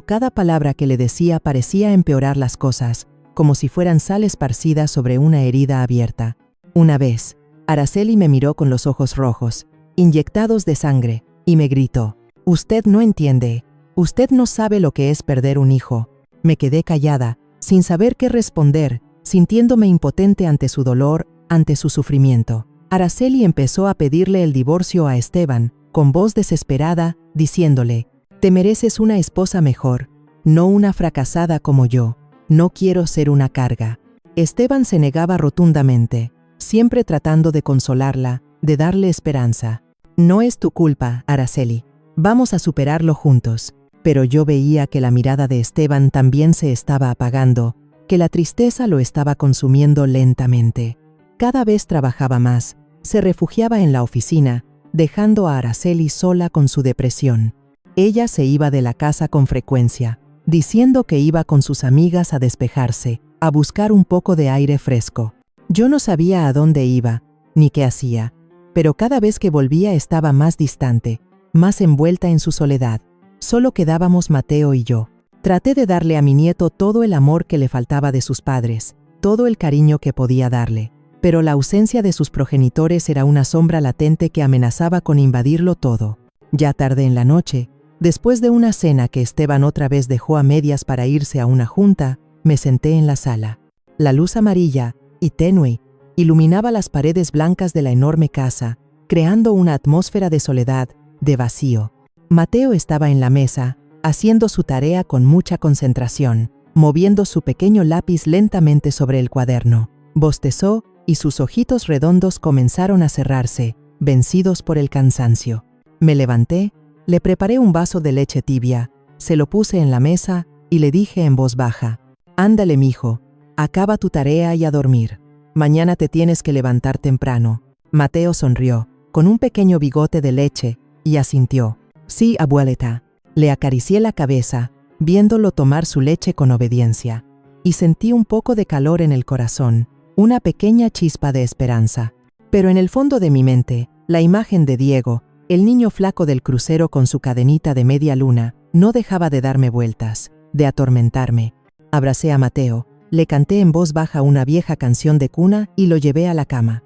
cada palabra que le decía parecía empeorar las cosas, como si fueran sal esparcida sobre una herida abierta. Una vez, Araceli me miró con los ojos rojos, inyectados de sangre, y me gritó, «Usted no entiende, usted no sabe lo que es perder un hijo». Me quedé callada, sin saber qué responder, sintiéndome impotente ante su dolor, ante su sufrimiento. Araceli empezó a pedirle el divorcio a Esteban, con voz desesperada, diciéndole, «Te mereces una esposa mejor, no una fracasada como yo. No quiero ser una carga». Esteban se negaba rotundamente, siempre tratando de consolarla, de darle esperanza. «No es tu culpa, Araceli. Vamos a superarlo juntos». Pero yo veía que la mirada de Esteban también se estaba apagando, que la tristeza lo estaba consumiendo lentamente. Cada vez trabajaba más, se refugiaba en la oficina, dejando a Araceli sola con su depresión. Ella se iba de la casa con frecuencia, diciendo que iba con sus amigas a despejarse, a buscar un poco de aire fresco. Yo no sabía a dónde iba, ni qué hacía, pero cada vez que volvía estaba más distante, más envuelta en su soledad. Solo quedábamos Mateo y yo. Traté de darle a mi nieto todo el amor que le faltaba de sus padres, todo el cariño que podía darle, pero la ausencia de sus progenitores era una sombra latente que amenazaba con invadirlo todo. Ya tarde en la noche, después de una cena que Esteban otra vez dejó a medias para irse a una junta, me senté en la sala. La luz amarilla y tenue iluminaba las paredes blancas de la enorme casa, creando una atmósfera de soledad, de vacío. Mateo estaba en la mesa, haciendo su tarea con mucha concentración, moviendo su pequeño lápiz lentamente sobre el cuaderno. Bostezó y sus ojitos redondos comenzaron a cerrarse, vencidos por el cansancio. Me levanté, le preparé un vaso de leche tibia, se lo puse en la mesa y le dije en voz baja, «Ándale, mijo, acaba tu tarea y a dormir. Mañana te tienes que levantar temprano». Mateo sonrió, con un pequeño bigote de leche, y asintió. «Sí, abuelita». Le acaricié la cabeza, viéndolo tomar su leche con obediencia, y sentí un poco de calor en el corazón, una pequeña chispa de esperanza. Pero en el fondo de mi mente, la imagen de Diego, el niño flaco del crucero con su cadenita de media luna, no dejaba de darme vueltas, de atormentarme. Abracé a Mateo, le canté en voz baja una vieja canción de cuna y lo llevé a la cama.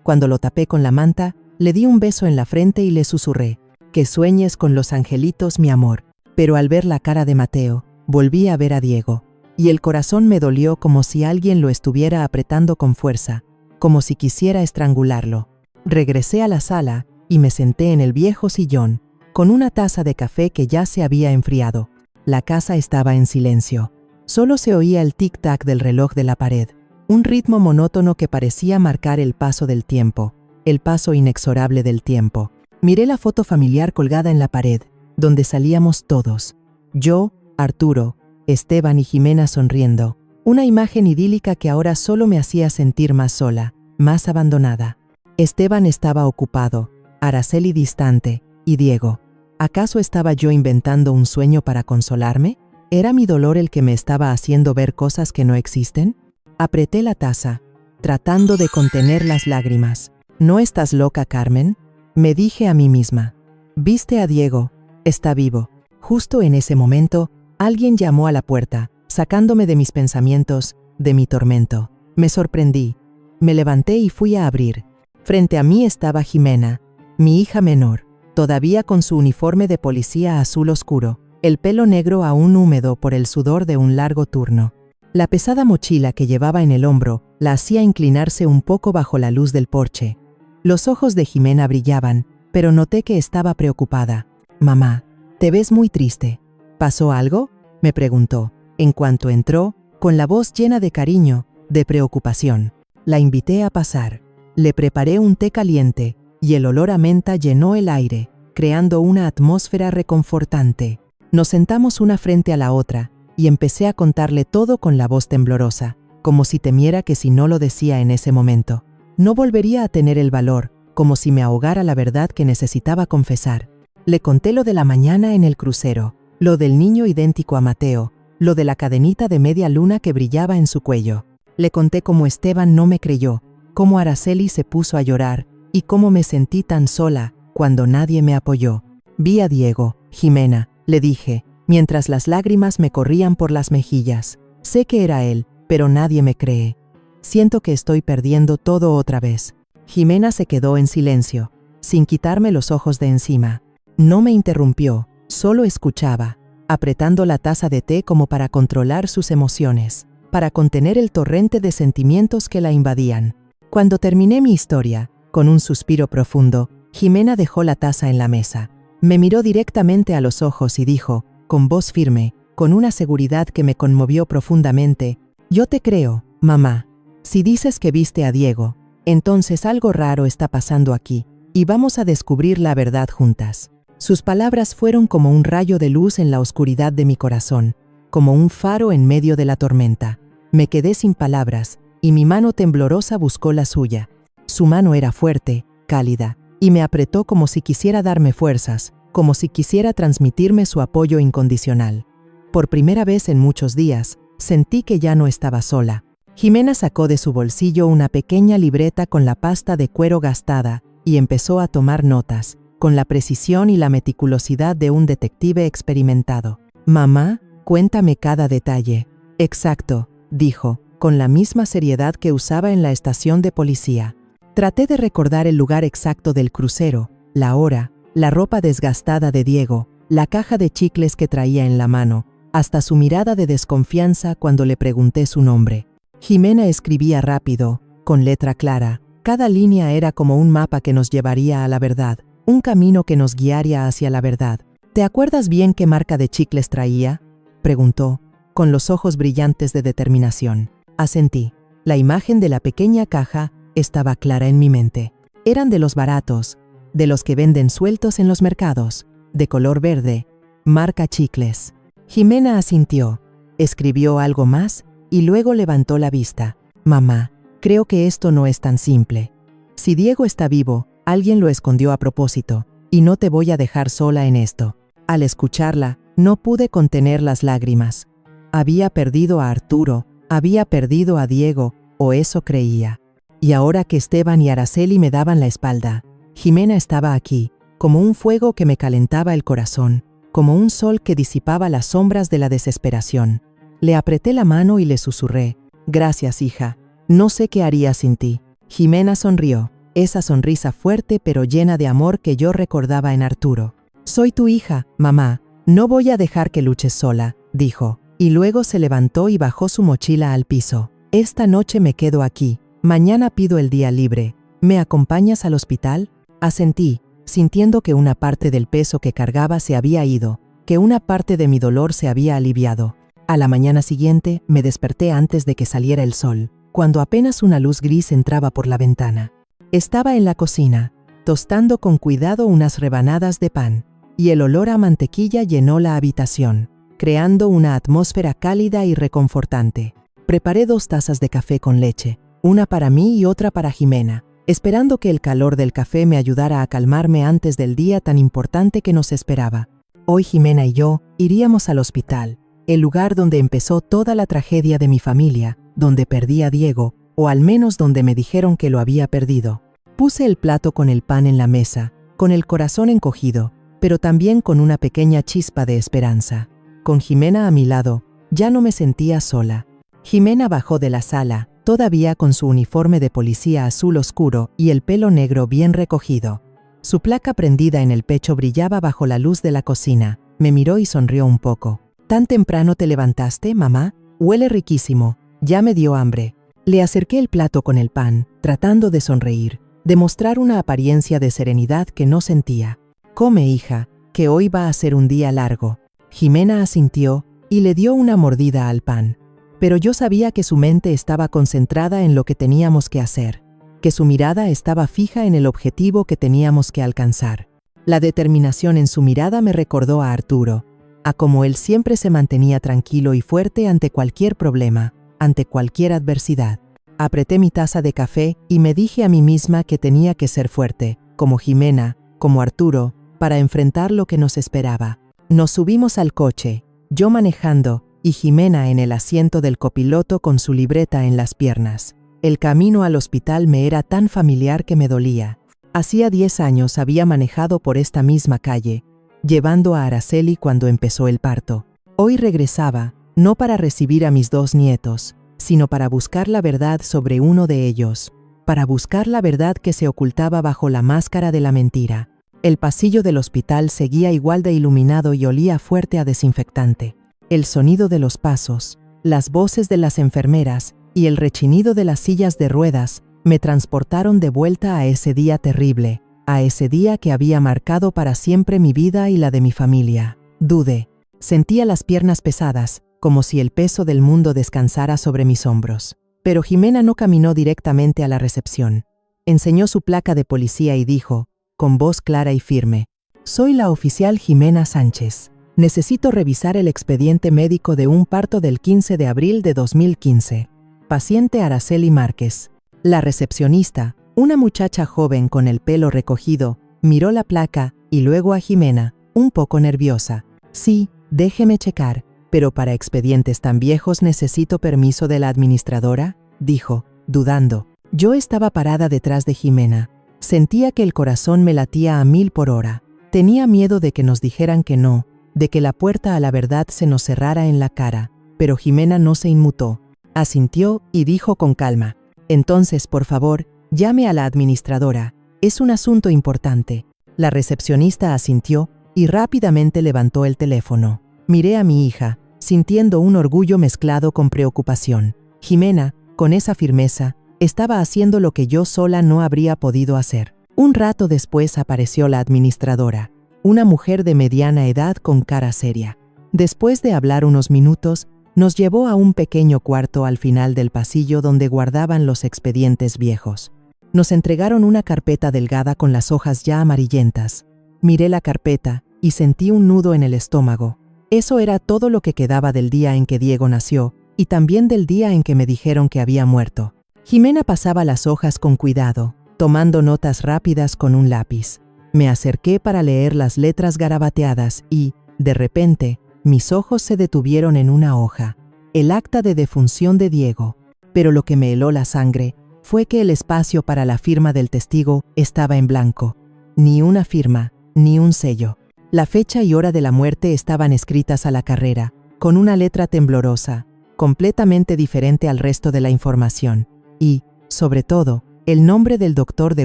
Cuando lo tapé con la manta, Le di un beso en la frente y le susurré: que sueñes con los angelitos, mi amor. Pero al ver la cara de Mateo, volví a ver a Diego, y el corazón me dolió como si alguien lo estuviera apretando con fuerza, como si quisiera estrangularlo. Regresé a la sala y me senté en el viejo sillón, con una taza de café que ya se había enfriado. La casa estaba en silencio. Solo se oía el tic-tac del reloj de la pared, un ritmo monótono que parecía marcar el paso del tiempo, el paso inexorable del tiempo. Miré la foto familiar colgada en la pared, donde salíamos todos. Yo, Arturo, Esteban y Jimena sonriendo. Una imagen idílica que ahora solo me hacía sentir más sola, más abandonada. Esteban estaba ocupado, Araceli distante, y Diego. ¿Acaso estaba yo inventando un sueño para consolarme? ¿Era mi dolor el que me estaba haciendo ver cosas que no existen? Apreté la taza, tratando de contener las lágrimas. ¿No estás loca, Carmen?, me dije a mí misma. ¿Viste a Diego? Está vivo. Justo en ese momento, alguien llamó a la puerta, sacándome de mis pensamientos, de mi tormento. Me sorprendí. Me levanté y fui a abrir. Frente a mí estaba Jimena, mi hija menor, todavía con su uniforme de policía azul oscuro, el pelo negro aún húmedo por el sudor de un largo turno. La pesada mochila que llevaba en el hombro la hacía inclinarse un poco bajo la luz del porche. Los ojos de Jimena brillaban, pero noté que estaba preocupada. «Mamá, te ves muy triste. ¿Pasó algo?», me preguntó, en cuanto entró, con la voz llena de cariño, de preocupación. La invité a pasar. Le preparé un té caliente, y el olor a menta llenó el aire, creando una atmósfera reconfortante. Nos sentamos una frente a la otra, y empecé a contarle todo con la voz temblorosa, como si temiera que si no lo decía en ese momento, no volvería a tener el valor, como si me ahogara la verdad que necesitaba confesar. Le conté lo de la mañana en el crucero, lo del niño idéntico a Mateo, lo de la cadenita de media luna que brillaba en su cuello. Le conté cómo Esteban no me creyó, cómo Araceli se puso a llorar, y cómo me sentí tan sola cuando nadie me apoyó. Vi a Diego, Jimena, le dije, mientras las lágrimas me corrían por las mejillas. Sé que era él, pero nadie me cree. Siento que estoy perdiendo todo otra vez. Jimena se quedó en silencio, sin quitarme los ojos de encima. No me interrumpió, solo escuchaba, apretando la taza de té como para controlar sus emociones, para contener el torrente de sentimientos que la invadían. Cuando terminé mi historia, con un suspiro profundo, Jimena dejó la taza en la mesa. Me miró directamente a los ojos y dijo, con voz firme, con una seguridad que me conmovió profundamente: «Yo te creo, mamá. Si dices que viste a Diego, entonces algo raro está pasando aquí, y vamos a descubrir la verdad juntas». Sus palabras fueron como un rayo de luz en la oscuridad de mi corazón, como un faro en medio de la tormenta. Me quedé sin palabras, y mi mano temblorosa buscó la suya. Su mano era fuerte, cálida, y me apretó como si quisiera darme fuerzas, como si quisiera transmitirme su apoyo incondicional. Por primera vez en muchos días, sentí que ya no estaba sola. Jimena sacó de su bolsillo una pequeña libreta con la pasta de cuero gastada y empezó a tomar notas, con la precisión y la meticulosidad de un detective experimentado. «Mamá, cuéntame cada detalle». «Exacto», dijo, con la misma seriedad que usaba en la estación de policía. Traté de recordar el lugar exacto del crucero, la hora, la ropa desgastada de Diego, la caja de chicles que traía en la mano, hasta su mirada de desconfianza cuando le pregunté su nombre. Jimena escribía rápido, con letra clara. Cada línea era como un mapa que nos llevaría a la verdad, un camino que nos guiaría hacia la verdad. «¿Te acuerdas bien qué marca de chicles traía?», preguntó, con los ojos brillantes de determinación. Asentí. La imagen de la pequeña caja estaba clara en mi mente. Eran de los baratos, de los que venden sueltos en los mercados, de color verde, marca chicles. Jimena asintió, escribió algo más y luego levantó la vista. «Mamá, creo que esto no es tan simple. Si Diego está vivo, alguien lo escondió a propósito, y no te voy a dejar sola en esto». Al escucharla, no pude contener las lágrimas. Había perdido a Arturo, había perdido a Diego, o eso creía. Y ahora que Esteban y Araceli me daban la espalda, Jimena estaba aquí, como un fuego que me calentaba el corazón, como un sol que disipaba las sombras de la desesperación. Le apreté la mano y le susurré: «Gracias, hija. No sé qué haría sin ti». Jimena sonrió. esa sonrisa fuerte pero llena de amor que yo recordaba en Arturo. «Soy tu hija, mamá, no voy a dejar que luches sola», dijo, y luego se levantó y bajó su mochila al piso. «Esta noche me quedo aquí, mañana pido el día libre. ¿Me acompañas al hospital?». Asentí, sintiendo que una parte del peso que cargaba se había ido, que una parte de mi dolor se había aliviado. A la mañana siguiente me desperté antes de que saliera el sol, cuando apenas una luz gris entraba por la ventana. Estaba en la cocina, tostando con cuidado unas rebanadas de pan, y el olor a mantequilla llenó la habitación, creando una atmósfera cálida y reconfortante. Preparé 2 tazas de café con leche, una para mí y otra para Jimena, esperando que el calor del café me ayudara a calmarme antes del día tan importante que nos esperaba. Hoy Jimena y yo iríamos al hospital, el lugar donde empezó toda la tragedia de mi familia, donde perdí a Diego, o al menos donde me dijeron que lo había perdido. Puse el plato con el pan en la mesa, con el corazón encogido, pero también con una pequeña chispa de esperanza. Con Jimena a mi lado, ya no me sentía sola. Jimena bajó de la sala, todavía con su uniforme de policía azul oscuro y el pelo negro bien recogido. Su placa prendida en el pecho brillaba bajo la luz de la cocina. Me miró y sonrió un poco. «¿Tan temprano te levantaste, mamá? Huele riquísimo. Ya me dio hambre». Le acerqué el plato con el pan, tratando de sonreír, de mostrar una apariencia de serenidad que no sentía. «Come, hija, que hoy va a ser un día largo». Jimena asintió y le dio una mordida al pan. Pero yo sabía que su mente estaba concentrada en lo que teníamos que hacer, que su mirada estaba fija en el objetivo que teníamos que alcanzar. La determinación en su mirada me recordó a Arturo, a cómo él siempre se mantenía tranquilo y fuerte ante cualquier problema, ante cualquier adversidad. Apreté mi taza de café y me dije a mí misma que tenía que ser fuerte, como Jimena, como Arturo, para enfrentar lo que nos esperaba. Nos subimos al coche, yo manejando y Jimena en el asiento del copiloto con su libreta en las piernas. El camino al hospital me era tan familiar que me dolía. Hacía 10 años había manejado por esta misma calle, llevando a Araceli cuando empezó el parto. Hoy regresaba, no para recibir a mis 2 nietos, sino para buscar la verdad sobre uno de ellos, para buscar la verdad que se ocultaba bajo la máscara de la mentira. El pasillo del hospital seguía igual de iluminado y olía fuerte a desinfectante. El sonido de los pasos, las voces de las enfermeras y el rechinido de las sillas de ruedas me transportaron de vuelta a ese día terrible, a ese día que había marcado para siempre mi vida y la de mi familia. Dudé. Sentía las piernas pesadas, como si el peso del mundo descansara sobre mis hombros. Pero Jimena no caminó directamente a la recepción. Enseñó su placa de policía y dijo, con voz clara y firme: «Soy la oficial Jimena Sánchez. Necesito revisar el expediente médico de un parto del 15 de abril de 2015. Paciente Araceli Márquez». La recepcionista, una muchacha joven con el pelo recogido, miró la placa y luego a Jimena, un poco nerviosa. «Sí, déjeme checar, pero para expedientes tan viejos necesito permiso de la administradora», dijo, dudando. Yo estaba parada detrás de Jimena. Sentía que el corazón me latía a 1000 por hora. Tenía miedo de que nos dijeran que no, de que la puerta a la verdad se nos cerrara en la cara, pero Jimena no se inmutó. Asintió y dijo con calma: «Entonces, por favor, llame a la administradora. Es un asunto importante». La recepcionista asintió y rápidamente levantó el teléfono. Miré a mi hija, sintiendo un orgullo mezclado con preocupación. Jimena, con esa firmeza, estaba haciendo lo que yo sola no habría podido hacer. Un rato después apareció la administradora, una mujer de mediana edad con cara seria. Después de hablar unos minutos, nos llevó a un pequeño cuarto al final del pasillo donde guardaban los expedientes viejos. Nos entregaron una carpeta delgada con las hojas ya amarillentas. Miré la carpeta y sentí un nudo en el estómago. Eso era todo lo que quedaba del día en que Diego nació y también del día en que me dijeron que había muerto. Jimena pasaba las hojas con cuidado, tomando notas rápidas con un lápiz. Me acerqué para leer las letras garabateadas y, de repente, mis ojos se detuvieron en una hoja, el acta de defunción de Diego. Pero lo que me heló la sangre fue que el espacio para la firma del testigo estaba en blanco. Ni una firma, ni un sello. La fecha y hora de la muerte estaban escritas a la carrera, con una letra temblorosa, completamente diferente al resto de la información. Y, sobre todo, El nombre del doctor de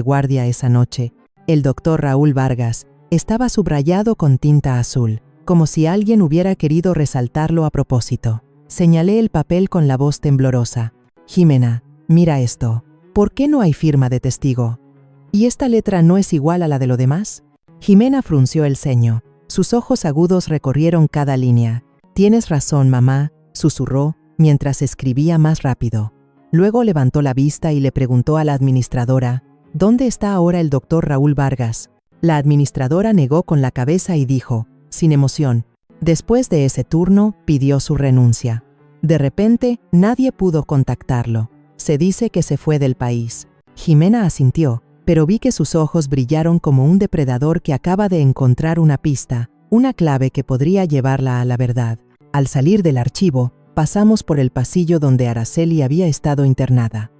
guardia esa noche, el doctor Raúl Vargas, estaba subrayado con tinta azul, como si alguien hubiera querido resaltarlo a propósito. Señalé el papel con la voz temblorosa. Jimena, mira esto. ¿Por qué no hay firma de testigo? ¿Y esta letra no es igual a la de lo demás? Jimena frunció el ceño. Sus ojos agudos recorrieron cada línea. Tienes razón, mamá, susurró, mientras escribía más rápido. Luego levantó la vista y le preguntó a la administradora, ¿dónde está ahora el doctor Raúl Vargas? La administradora negó con la cabeza y dijo, sin emoción, después de ese turno, pidió su renuncia. De repente, nadie pudo contactarlo. Se dice que se fue del país. Jimena asintió, pero vi que sus ojos brillaron como un depredador que acaba de encontrar una pista, una clave que podría llevarla a la verdad. Al salir del archivo, pasamos por el pasillo donde Araceli había estado internada.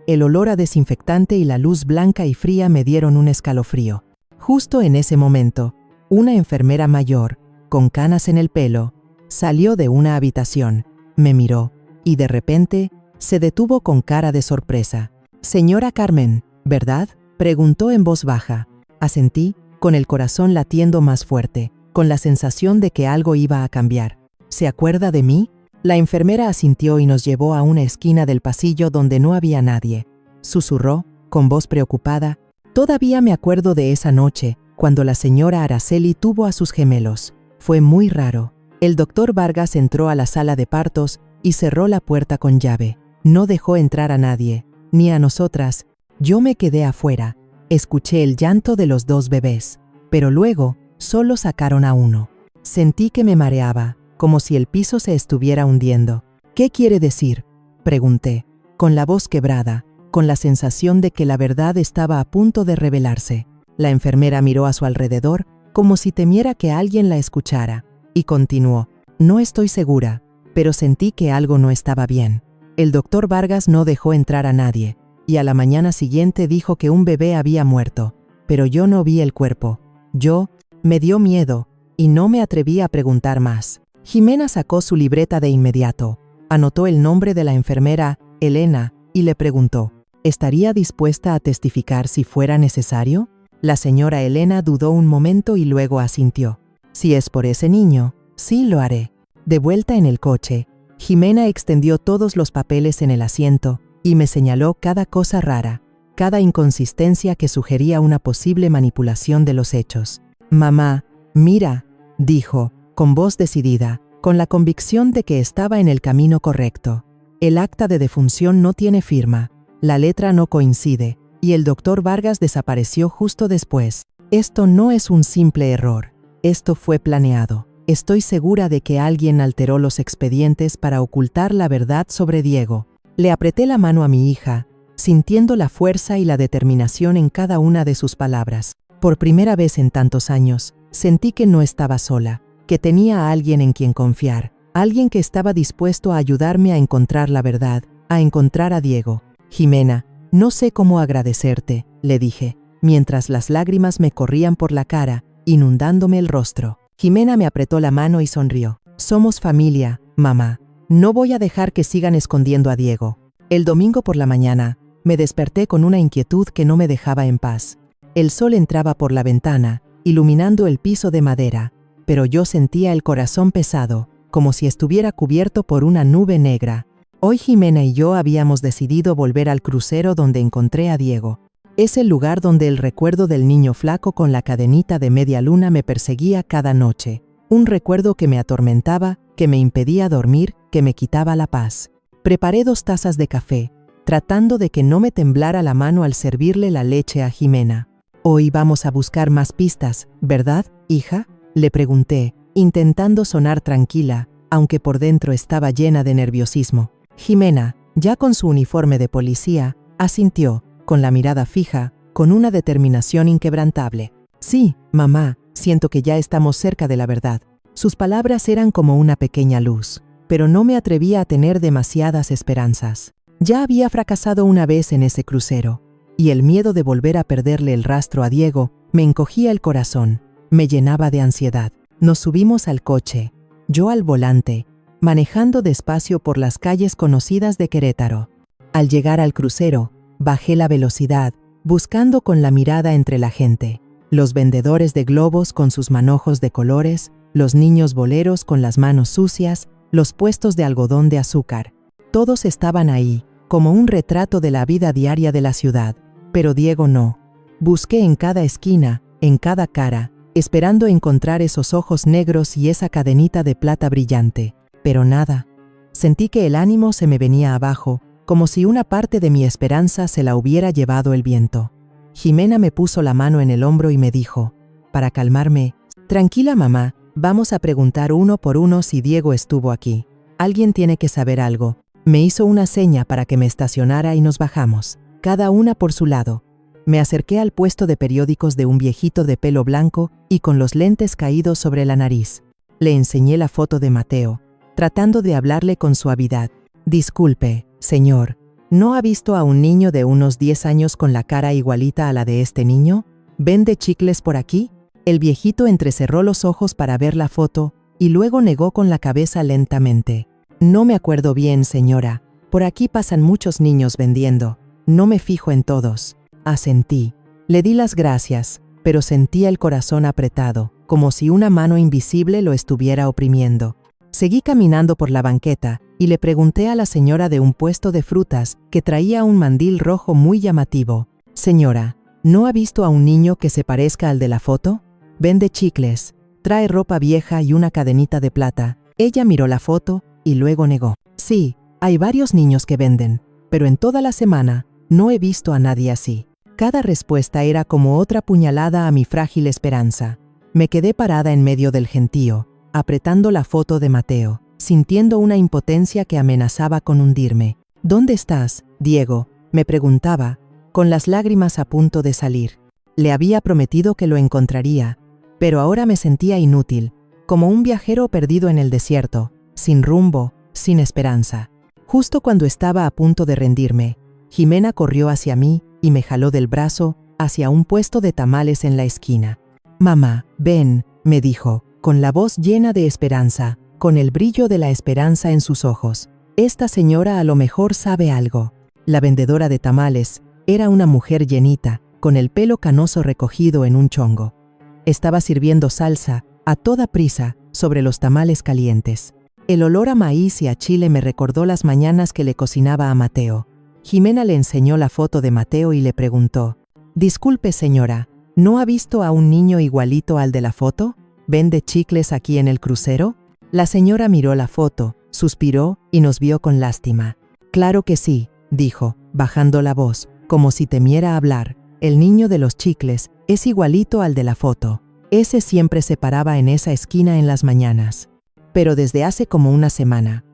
El olor a desinfectante y la luz blanca y fría me dieron un escalofrío. Justo en ese momento, una enfermera mayor, con canas en el pelo, salió de una habitación, me miró, y de repente, se detuvo con cara de sorpresa. «Señora Carmen, ¿verdad?», preguntó en voz baja. Asentí, con el corazón latiendo más fuerte, con la sensación de que algo iba a cambiar. «¿Se acuerda de mí?». La enfermera asintió y nos llevó a una esquina del pasillo donde no había nadie. Susurró, con voz preocupada, «Todavía me acuerdo de esa noche, cuando la señora Araceli tuvo a sus gemelos. Fue muy raro». El doctor Vargas entró a la sala de partos y cerró la puerta con llave. No dejó entrar a nadie, ni a nosotras. Yo me quedé afuera. Escuché el llanto de los dos bebés, pero luego solo sacaron a uno. Sentí que me mareaba, como si el piso se estuviera hundiendo. «¿Qué quiere decir?», pregunté, con la voz quebrada, con la sensación de que la verdad estaba a punto de revelarse. La enfermera miró a su alrededor, como si temiera que alguien la escuchara, y continuó, «No estoy segura, pero sentí que algo no estaba bien». El doctor Vargas no dejó entrar a nadie, y a la mañana siguiente dijo que un bebé había muerto, pero yo no vi el cuerpo. Me dio miedo, y no me atreví a preguntar más. Jimena sacó su libreta de inmediato, anotó el nombre de la enfermera, Elena, y le preguntó, ¿estaría dispuesta a testificar si fuera necesario? La señora Elena dudó un momento y luego asintió. Si es por ese niño, sí lo haré. De vuelta en el coche, Jimena extendió todos los papeles en el asiento y me señaló cada cosa rara, cada inconsistencia que sugería una posible manipulación de los hechos. «Mamá, mira», dijo, con voz decidida, con la convicción de que estaba en el camino correcto. «El acta de defunción no tiene firma, la letra no coincide, y el doctor Vargas desapareció justo después. Esto no es un simple error, esto fue planeado. Estoy segura de que alguien alteró los expedientes para ocultar la verdad sobre Diego». Le apreté la mano a mi hija, sintiendo la fuerza y la determinación en cada una de sus palabras. Por primera vez en tantos años, sentí que no estaba sola, que tenía a alguien en quien confiar, alguien que estaba dispuesto a ayudarme a encontrar la verdad, a encontrar a Diego. «Jimena, no sé cómo agradecerte», le dije, mientras las lágrimas me corrían por la cara, inundándome el rostro. Jimena me apretó la mano y sonrió. «Somos familia, mamá. No voy a dejar que sigan escondiendo a Diego». El domingo por la mañana, me desperté con una inquietud que no me dejaba en paz. El sol entraba por la ventana, iluminando el piso de madera, pero yo sentía el corazón pesado, como si estuviera cubierto por una nube negra. Hoy Jimena y yo habíamos decidido volver al crucero donde encontré a Diego. Es el lugar donde el recuerdo del niño flaco con la cadenita de media luna me perseguía cada noche. Un recuerdo que me atormentaba, que me impedía dormir, que me quitaba la paz. Preparé 2 tazas de café, tratando de que no me temblara la mano al servirle la leche a Jimena. «Hoy vamos a buscar más pistas, ¿verdad, hija?», le pregunté, intentando sonar tranquila, aunque por dentro estaba llena de nerviosismo. Jimena, ya con su uniforme de policía, asintió, con la mirada fija, con una determinación inquebrantable. «Sí, mamá, siento que ya estamos cerca de la verdad». Sus palabras eran como una pequeña luz, pero no me atrevía a tener demasiadas esperanzas. Ya había fracasado una vez en ese crucero, y el miedo de volver a perderle el rastro a Diego me encogía el corazón, me llenaba de ansiedad. Nos subimos al coche, yo al volante, manejando despacio por las calles conocidas de Querétaro. Al llegar al crucero, Bajé la velocidad, buscando con la mirada entre la gente. Los vendedores de globos con sus manojos de colores, los niños boleros con las manos sucias, los puestos de algodón de azúcar. Todos estaban ahí, como un retrato de la vida diaria de la ciudad. Pero Diego no. Busqué en cada esquina, en cada cara, esperando encontrar esos ojos negros y esa cadenita de plata brillante. Pero nada. Sentí que el ánimo se me venía abajo, como si una parte de mi esperanza se la hubiera llevado el viento. Jimena me puso la mano en el hombro y me dijo, para calmarme, «Tranquila, mamá, vamos a preguntar uno por uno si Diego estuvo aquí. Alguien tiene que saber algo». Me hizo una seña para que me estacionara y nos bajamos, cada una por su lado. Me acerqué al puesto de periódicos de un viejito de pelo blanco y con los lentes caídos sobre la nariz. Le enseñé la foto de Mateo, tratando de hablarle con suavidad. «Disculpe, señor, ¿no ha visto a un niño de unos 10 años con la cara igualita a la de este niño? ¿Vende chicles por aquí?» El viejito entrecerró los ojos para ver la foto y luego negó con la cabeza lentamente. «No me acuerdo bien, señora. Por aquí pasan muchos niños vendiendo. No me fijo en todos». Asentí. Le di las gracias, pero sentía el corazón apretado, como si una mano invisible lo estuviera oprimiendo. Seguí caminando por la banqueta y le pregunté a la señora de un puesto de frutas que traía un mandil rojo muy llamativo. «Señora, ¿no ha visto a un niño que se parezca al de la foto? Vende chicles, trae ropa vieja y una cadenita de plata». Ella miró la foto y luego negó. «Sí, hay varios niños que venden, pero en toda la semana no he visto a nadie así». Cada respuesta era como otra puñalada a mi frágil esperanza. Me quedé parada en medio del gentío, apretando la foto de Mateo, sintiendo una impotencia que amenazaba con hundirme. «¿Dónde estás, Diego?», me preguntaba, con las lágrimas a punto de salir. Le había prometido que lo encontraría, pero ahora me sentía inútil, como un viajero perdido en el desierto, sin rumbo, sin esperanza. Justo cuando estaba a punto de rendirme, Jimena corrió hacia mí y me jaló del brazo hacia un puesto de tamales en la esquina. «Mamá, ven», me dijo, con la voz llena de esperanza, con el brillo de la esperanza en sus ojos. «Esta señora a lo mejor sabe algo». La vendedora de tamales era una mujer llenita, con el pelo canoso recogido en un chongo. Estaba sirviendo salsa, a toda prisa, sobre los tamales calientes. El olor a maíz y a chile me recordó las mañanas que le cocinaba a Mateo. Jimena le enseñó la foto de Mateo y le preguntó, «Disculpe, señora, ¿no ha visto a un niño igualito al de la foto? ¿Vende chicles aquí en el crucero?». La señora miró la foto, suspiró y nos vio con lástima. «Claro que sí», dijo, bajando la voz, como si temiera hablar. «El niño de los chicles es igualito al de la foto. Ese siempre se paraba en esa esquina en las mañanas. Pero desde hace como una semana.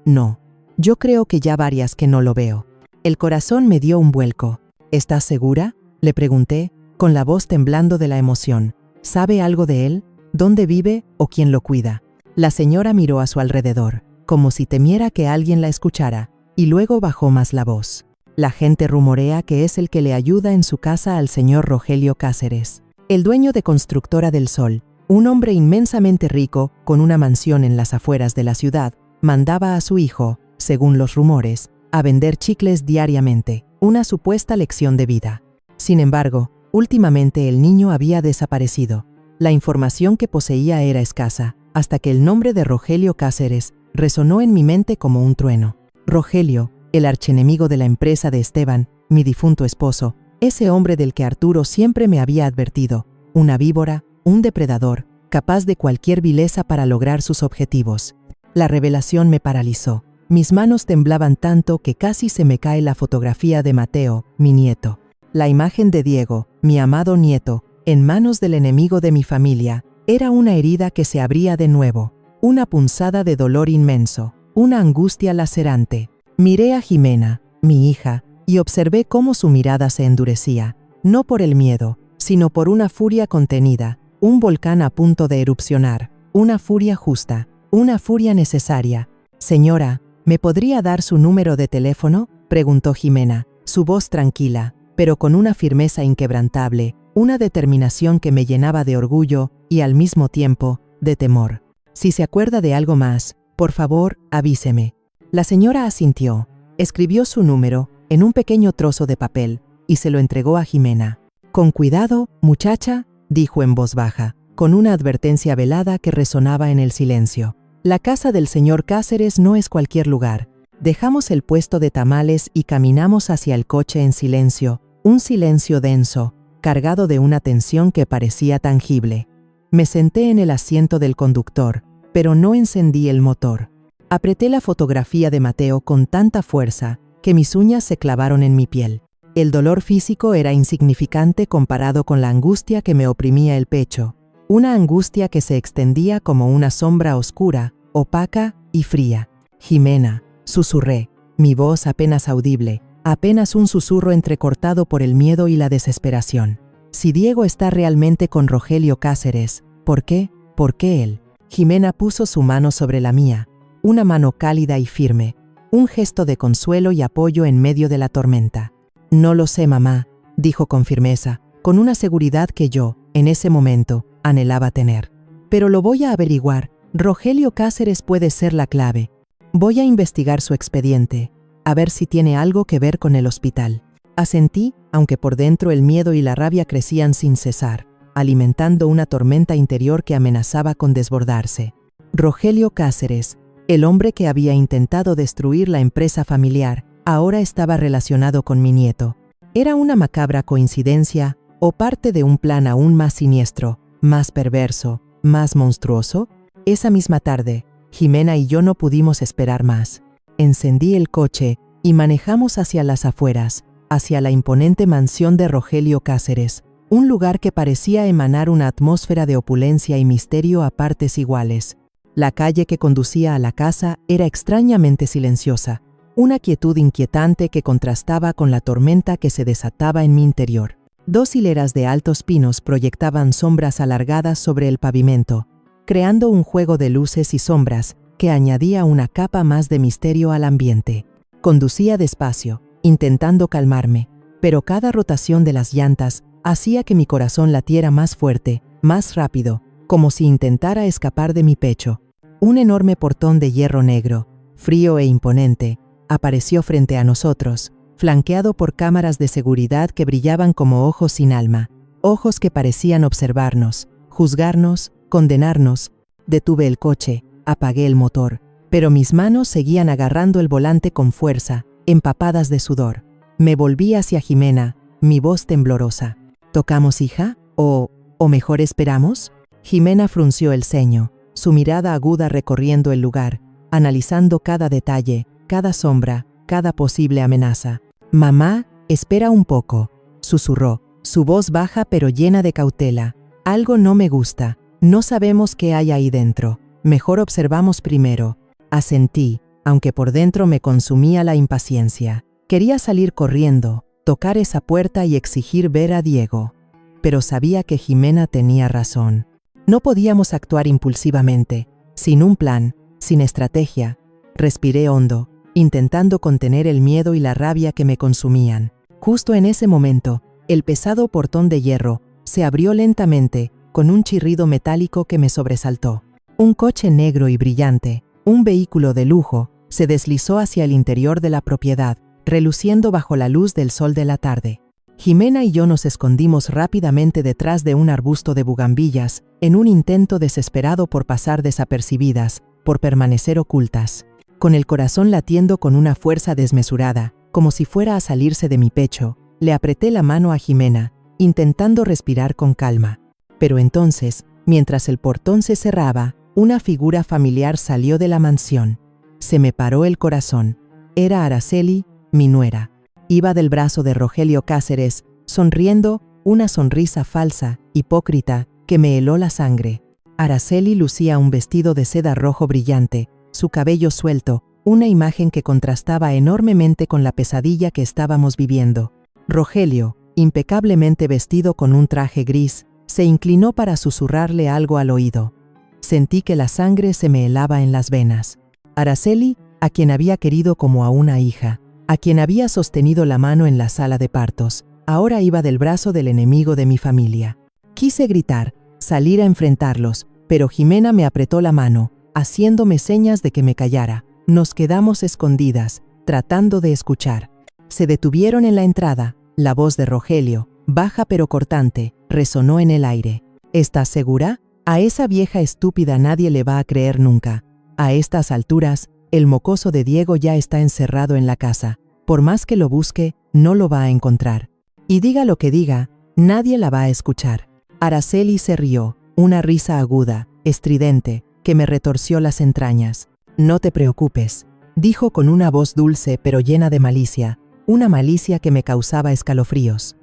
No, yo creo que ya varias que no lo veo». El corazón me dio un vuelco. «¿Estás segura?», le pregunté, con la voz temblando de la emoción. «¿Sabe algo de él? ¿Dónde vive o quién lo cuida?». La señora miró a su alrededor, como si temiera que alguien la escuchara, y luego bajó más la voz. «La gente rumorea que es el que le ayuda en su casa al señor Rogelio Cáceres, el dueño de Constructora del Sol, un hombre inmensamente rico, con una mansión en las afueras de la ciudad. Mandaba a su hijo, según los rumores, a vender chicles diariamente, una supuesta lección de vida. Sin embargo, últimamente el niño había desaparecido. La información que poseía era escasa, hasta que el nombre de Rogelio Cáceres resonó en mi mente como un trueno. Rogelio, el archienemigo de la empresa de Esteban, mi difunto esposo, ese hombre del que Arturo siempre me había advertido, una víbora, un depredador, capaz de cualquier vileza para lograr sus objetivos. La revelación me paralizó. Mis manos temblaban tanto que casi se me cae la fotografía de Mateo, mi nieto. La imagen de Diego, mi amado nieto, en manos del enemigo de mi familia, era una herida que se abría de nuevo, una punzada de dolor inmenso, una angustia lacerante. Miré a Jimena, mi hija, y observé cómo su mirada se endurecía, no por el miedo, sino por una furia contenida, un volcán a punto de erupcionar, una furia justa, una furia necesaria. «Señora, ¿me podría dar su número de teléfono?», preguntó Jimena, su voz tranquila, pero con una firmeza inquebrantable, una determinación que me llenaba de orgullo y al mismo tiempo de temor. «Si se acuerda de algo más, por favor, avíseme». La señora asintió, escribió su número en un pequeño trozo de papel, y se lo entregó a Jimena. «Con cuidado, muchacha», dijo en voz baja, con una advertencia velada que resonaba en el silencio. «La casa del señor Cáceres no es cualquier lugar». Dejamos el puesto de tamales y caminamos hacia el coche en silencio, un silencio denso, cargado de una tensión que parecía tangible. Me senté en el asiento del conductor, pero no encendí el motor. Apreté la fotografía de Mateo con tanta fuerza que mis uñas se clavaron en mi piel. El dolor físico era insignificante comparado con la angustia que me oprimía el pecho, una angustia que se extendía como una sombra oscura, opaca y fría. «Jimena», susurré, mi voz apenas audible, apenas un susurro entrecortado por el miedo y la desesperación. «Si Diego está realmente con Rogelio Cáceres, ¿por qué? ¿Por qué él?». Jimena puso su mano sobre la mía, una mano cálida y firme, un gesto de consuelo y apoyo en medio de la tormenta. «No lo sé, mamá», dijo con firmeza, con una seguridad que yo, en ese momento, anhelaba tener. «Pero lo voy a averiguar. Rogelio Cáceres puede ser la clave. Voy a investigar su expediente, a ver si tiene algo que ver con el hospital». Asentí, aunque por dentro el miedo y la rabia crecían sin cesar, alimentando una tormenta interior que amenazaba con desbordarse. Rogelio Cáceres, el hombre que había intentado destruir la empresa familiar, ahora estaba relacionado con mi nieto. ¿Era una macabra coincidencia o parte de un plan aún más siniestro, más perverso, más monstruoso? Esa misma tarde, Jimena y yo no pudimos esperar más. Encendí el coche y manejamos hacia las afueras, hacia la imponente mansión de Rogelio Cáceres, un lugar que parecía emanar una atmósfera de opulencia y misterio a partes iguales. La calle que conducía a la casa era extrañamente silenciosa, una quietud inquietante que contrastaba con la tormenta que se desataba en mi interior. 2 hileras de altos pinos proyectaban sombras alargadas sobre el pavimento, creando un juego de luces y sombras que añadía una capa más de misterio al ambiente. Conducía despacio, intentando calmarme, pero cada rotación de las llantas hacía que mi corazón latiera más fuerte, más rápido, como si intentara escapar de mi pecho. Un enorme portón de hierro negro, frío e imponente, apareció frente a nosotros, flanqueado por cámaras de seguridad que brillaban como ojos sin alma, ojos que parecían observarnos, juzgarnos, condenarnos. Detuve el coche, apagué el motor, pero mis manos seguían agarrando el volante con fuerza, empapadas de sudor. Me volví hacia Jimena, mi voz temblorosa. «¿Tocamos, hija? ¿O mejor esperamos?». Jimena frunció el ceño, su mirada aguda recorriendo el lugar, analizando cada detalle, cada sombra, cada posible amenaza. «Mamá, espera un poco», susurró, su voz baja pero llena de cautela. «Algo no me gusta. No sabemos qué hay ahí dentro. Mejor observamos primero». Asentí, aunque por dentro me consumía la impaciencia. Quería salir corriendo, tocar esa puerta y exigir ver a Diego. Pero sabía que Jimena tenía razón. No podíamos actuar impulsivamente, sin un plan, sin estrategia. Respiré hondo, intentando contener el miedo y la rabia que me consumían. Justo en ese momento, el pesado portón de hierro se abrió lentamente, con un chirrido metálico que me sobresaltó. Un coche negro y brillante, un vehículo de lujo, se deslizó hacia el interior de la propiedad, reluciendo bajo la luz del sol de la tarde. Jimena y yo nos escondimos rápidamente detrás de un arbusto de bugambillas, en un intento desesperado por pasar desapercibidas, por permanecer ocultas. Con el corazón latiendo con una fuerza desmesurada, como si fuera a salirse de mi pecho, le apreté la mano a Jimena, intentando respirar con calma. Pero entonces, mientras el portón se cerraba, una figura familiar salió de la mansión. Se me paró el corazón. Era Araceli, mi nuera. Iba del brazo de Rogelio Cáceres, sonriendo, una sonrisa falsa, hipócrita, que me heló la sangre. Araceli lucía un vestido de seda rojo brillante, su cabello suelto, una imagen que contrastaba enormemente con la pesadilla que estábamos viviendo. Rogelio, impecablemente vestido con un traje gris, se inclinó para susurrarle algo al oído. Sentí que la sangre se me helaba en las venas. Araceli, a quien había querido como a una hija, a quien había sostenido la mano en la sala de partos, ahora iba del brazo del enemigo de mi familia. Quise gritar, salir a enfrentarlos, pero Jimena me apretó la mano, haciéndome señas de que me callara. Nos quedamos escondidas, tratando de escuchar. Se detuvieron en la entrada. La voz de Rogelio, baja pero cortante, resonó en el aire. ¿Estás segura? A esa vieja estúpida nadie le va a creer nunca. A estas alturas, el mocoso de Diego ya está encerrado en la casa. Por más que lo busque, no lo va a encontrar. Y diga lo que diga, nadie la va a escuchar. Araceli se rió, una risa aguda, estridente, que me retorció las entrañas. No te preocupes, dijo con una voz dulce pero llena de malicia, una malicia que me causaba escalofríos.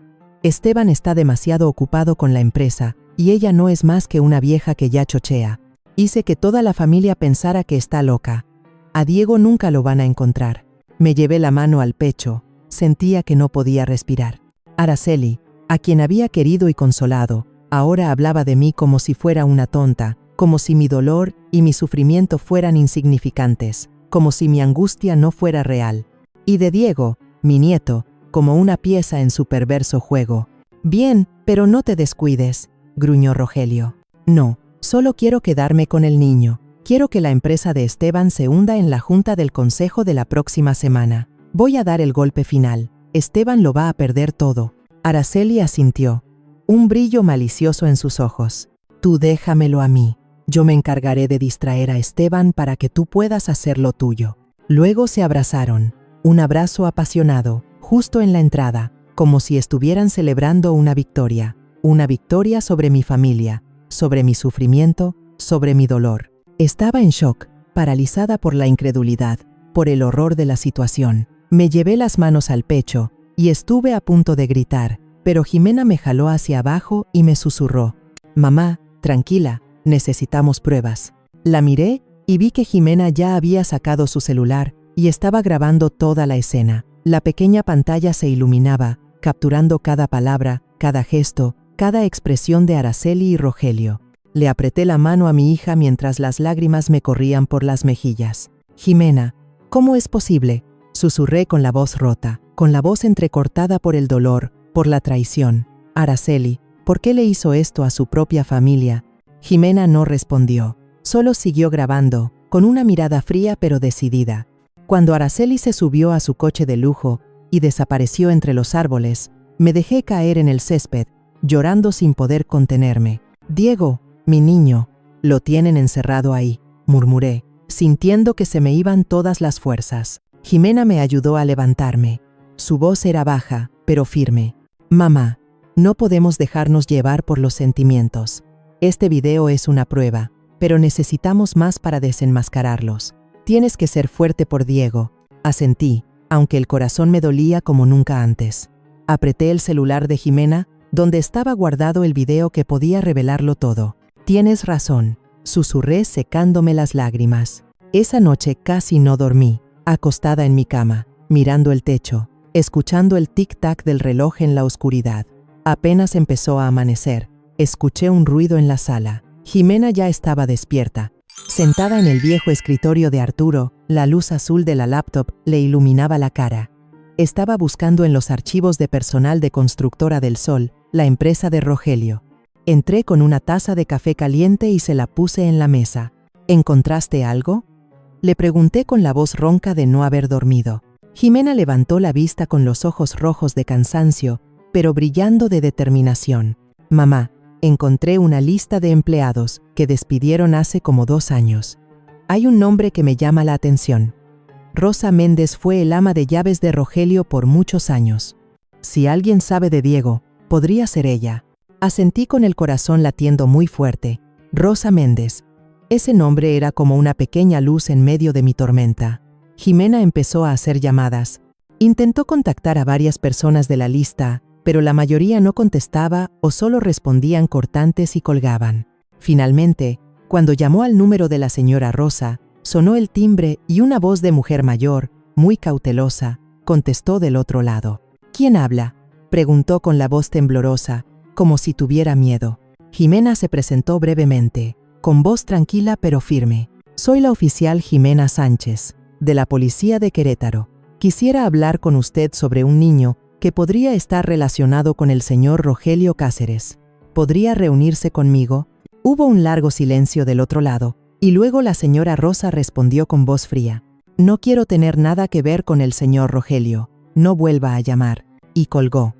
Esteban está demasiado ocupado con la empresa, y ella no es más que una vieja que ya chochea. Hice que toda la familia pensara que está loca. A Diego nunca lo van a encontrar. Me llevé la mano al pecho, sentía que no podía respirar. Araceli, a quien había querido y consolado, ahora hablaba de mí como si fuera una tonta, como si mi dolor y mi sufrimiento fueran insignificantes, como si mi angustia no fuera real. Y de Diego, mi nieto, como una pieza en su perverso juego. Bien, pero no te descuides, gruñó Rogelio. No, solo quiero quedarme con el niño. Quiero que la empresa de Esteban se hunda en la junta del consejo de la próxima semana. Voy a dar el golpe final. Esteban lo va a perder todo. Araceli asintió, un brillo malicioso en sus ojos. Tú déjamelo a mí. Yo me encargaré de distraer a Esteban para que tú puedas hacer lo tuyo. Luego se abrazaron. Un abrazo apasionado, justo en la entrada, como si estuvieran celebrando una victoria sobre mi familia, sobre mi sufrimiento, sobre mi dolor. Estaba en shock, paralizada por la incredulidad, por el horror de la situación. Me llevé las manos al pecho y estuve a punto de gritar, pero Jimena me jaló hacia abajo y me susurró: «Mamá, tranquila, necesitamos pruebas». La miré y vi que Jimena ya había sacado su celular y estaba grabando toda la escena. La pequeña pantalla se iluminaba, capturando cada palabra, cada gesto, cada expresión de Araceli y Rogelio. Le apreté la mano a mi hija mientras las lágrimas me corrían por las mejillas. «Jimena, ¿cómo es posible?», susurré con la voz rota, con la voz entrecortada por el dolor, por la traición. «Araceli, ¿por qué le hizo esto a su propia familia?». Jimena no respondió, solo siguió grabando, con una mirada fría pero decidida. Cuando Araceli se subió a su coche de lujo y desapareció entre los árboles, me dejé caer en el césped, llorando sin poder contenerme. «Diego, mi niño, lo tienen encerrado ahí», murmuré, sintiendo que se me iban todas las fuerzas. Jimena me ayudó a levantarme. Su voz era baja, pero firme. «Mamá, no podemos dejarnos llevar por los sentimientos. Este video es una prueba, pero necesitamos más para desenmascararlos. Tienes que ser fuerte por Diego». Asentí, aunque el corazón me dolía como nunca antes. Apreté el celular de Jimena, donde estaba guardado el video que podía revelarlo todo. «Tienes razón», susurré secándome las lágrimas. Esa noche casi no dormí, acostada en mi cama, mirando el techo, escuchando el tic-tac del reloj en la oscuridad. Apenas empezó a amanecer, escuché un ruido en la sala. Jimena ya estaba despierta. Sentada en el viejo escritorio de Arturo, la luz azul de la laptop le iluminaba la cara. Estaba buscando en los archivos de personal de Constructora del Sol, la empresa de Rogelio. Entré con una taza de café caliente y se la puse en la mesa. «¿Encontraste algo?», le pregunté con la voz ronca de no haber dormido. Jimena levantó la vista con los ojos rojos de cansancio, pero brillando de determinación. «Mamá, encontré una lista de empleados que despidieron hace como 2 años. Hay un nombre que me llama la atención. Rosa Méndez fue el ama de llaves de Rogelio por muchos años. Si alguien sabe de Diego, podría ser ella». Asentí con el corazón latiendo muy fuerte. Rosa Méndez. Ese nombre era como una pequeña luz en medio de mi tormenta. Jimena empezó a hacer llamadas. Intentó contactar a varias personas de la lista, pero la mayoría no contestaba o solo respondían cortantes y colgaban. Finalmente, cuando llamó al número de la señora Rosa, sonó el timbre y una voz de mujer mayor, muy cautelosa, contestó del otro lado. «¿Quién habla?», preguntó con la voz temblorosa, como si tuviera miedo. Jimena se presentó brevemente, con voz tranquila pero firme. «Soy la oficial Jimena Sánchez, de la Policía de Querétaro. Quisiera hablar con usted sobre un niño que podría estar relacionado con el señor Rogelio Cáceres. ¿Podría reunirse conmigo?». Hubo un largo silencio del otro lado, y luego la señora Rosa respondió con voz fría: «No quiero tener nada que ver con el señor Rogelio. no vuelva a llamar, y colgó.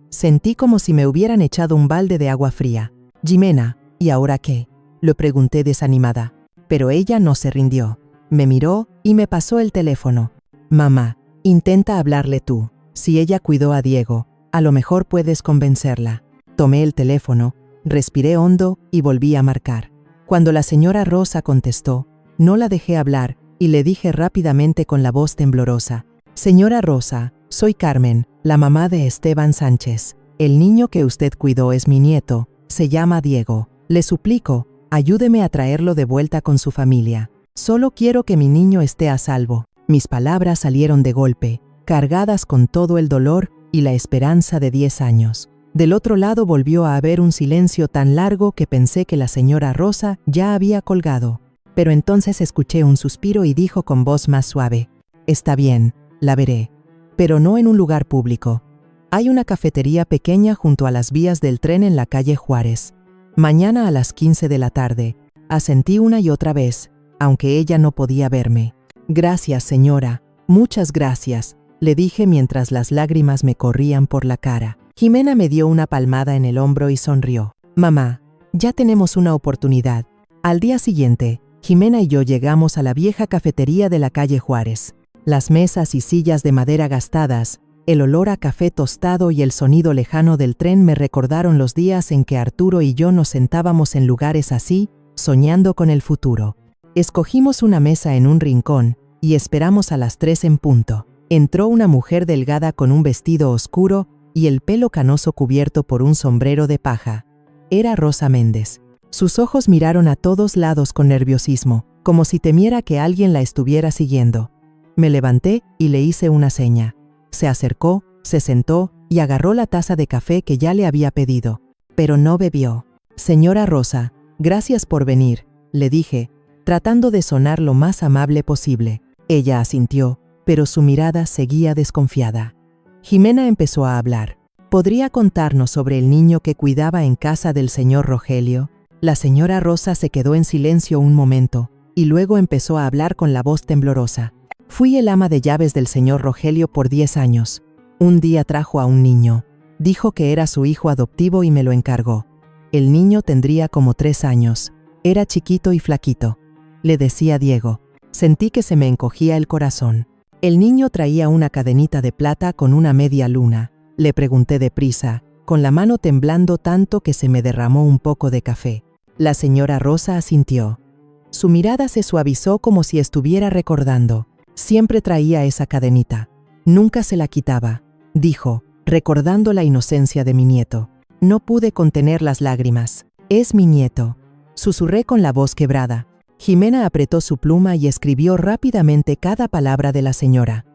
Sentí como si me hubieran echado un balde de agua fría. Jimena, ¿y ahora qué?, le pregunté desanimada, pero ella no se rindió. Me miró y me pasó el teléfono. Mamá, intenta hablarle tú. Si ella cuidó a Diego, a lo mejor puedes convencerla. Tomé el teléfono, respiré hondo y volví a marcar. Cuando la señora Rosa contestó, no la dejé hablar y le dije rápidamente con la voz temblorosa: Señora Rosa, soy Carmen, la mamá de Esteban Sánchez. El niño que usted cuidó es mi nieto, se llama Diego. Le suplico, ayúdeme a traerlo de vuelta con su familia. Solo quiero que mi niño esté a salvo. Mis palabras salieron de golpe, cargadas con todo el dolor y la esperanza de 10 años. Del otro lado volvió a haber un silencio tan largo que pensé que la señora Rosa ya había colgado. Pero entonces escuché un suspiro y dijo con voz más suave: Está bien, la veré, pero no en un lugar público. Hay una cafetería pequeña junto a las vías del tren en la calle Juárez. Mañana a las 15 de la tarde. Asentí una y otra vez, aunque ella no podía verme. Gracias, señora, muchas gracias, le dije mientras las lágrimas me corrían por la cara. Jimena me dio una palmada en el hombro y sonrió. Mamá, ya tenemos una oportunidad. Al día siguiente, Jimena y yo llegamos a la vieja cafetería de la calle Juárez. Las mesas y sillas de madera gastadas, el olor a café tostado y el sonido lejano del tren me recordaron los días en que Arturo y yo nos sentábamos en lugares así, soñando con el futuro. Escogimos una mesa en un rincón y esperamos a las 3 en punto. Entró una mujer delgada con un vestido oscuro y el pelo canoso cubierto por un sombrero de paja. Era Rosa Méndez. Sus ojos miraron a todos lados con nerviosismo, como si temiera que alguien la estuviera siguiendo. Me levanté y le hice una seña. Se acercó, se sentó y agarró la taza de café que ya le había pedido, pero no bebió. Señora Rosa, gracias por venir, le dije, tratando de sonar lo más amable posible. Ella asintió, pero su mirada seguía desconfiada. Jimena empezó a hablar. ¿Podría contarnos sobre el niño que cuidaba en casa del señor Rogelio? La señora Rosa se quedó en silencio un momento, y luego empezó a hablar con la voz temblorosa. Fui el ama de llaves del señor Rogelio por 10 años. Un día trajo a un niño. Dijo que era su hijo adoptivo y me lo encargó. El niño tendría como 3 años. Era chiquito y flaquito. Le decía Diego. Sentí que se me encogía el corazón. El niño traía una cadenita de plata con una media luna. Le pregunté deprisa, con la mano temblando tanto que se me derramó un poco de café. La señora Rosa asintió. Su mirada se suavizó como si estuviera recordando. Siempre traía esa cadenita. Nunca se la quitaba, dijo, recordando la inocencia de mi nieto. No pude contener las lágrimas. Es mi nieto, susurré con la voz quebrada. Jimena apretó su pluma y escribió rápidamente cada palabra de la señora.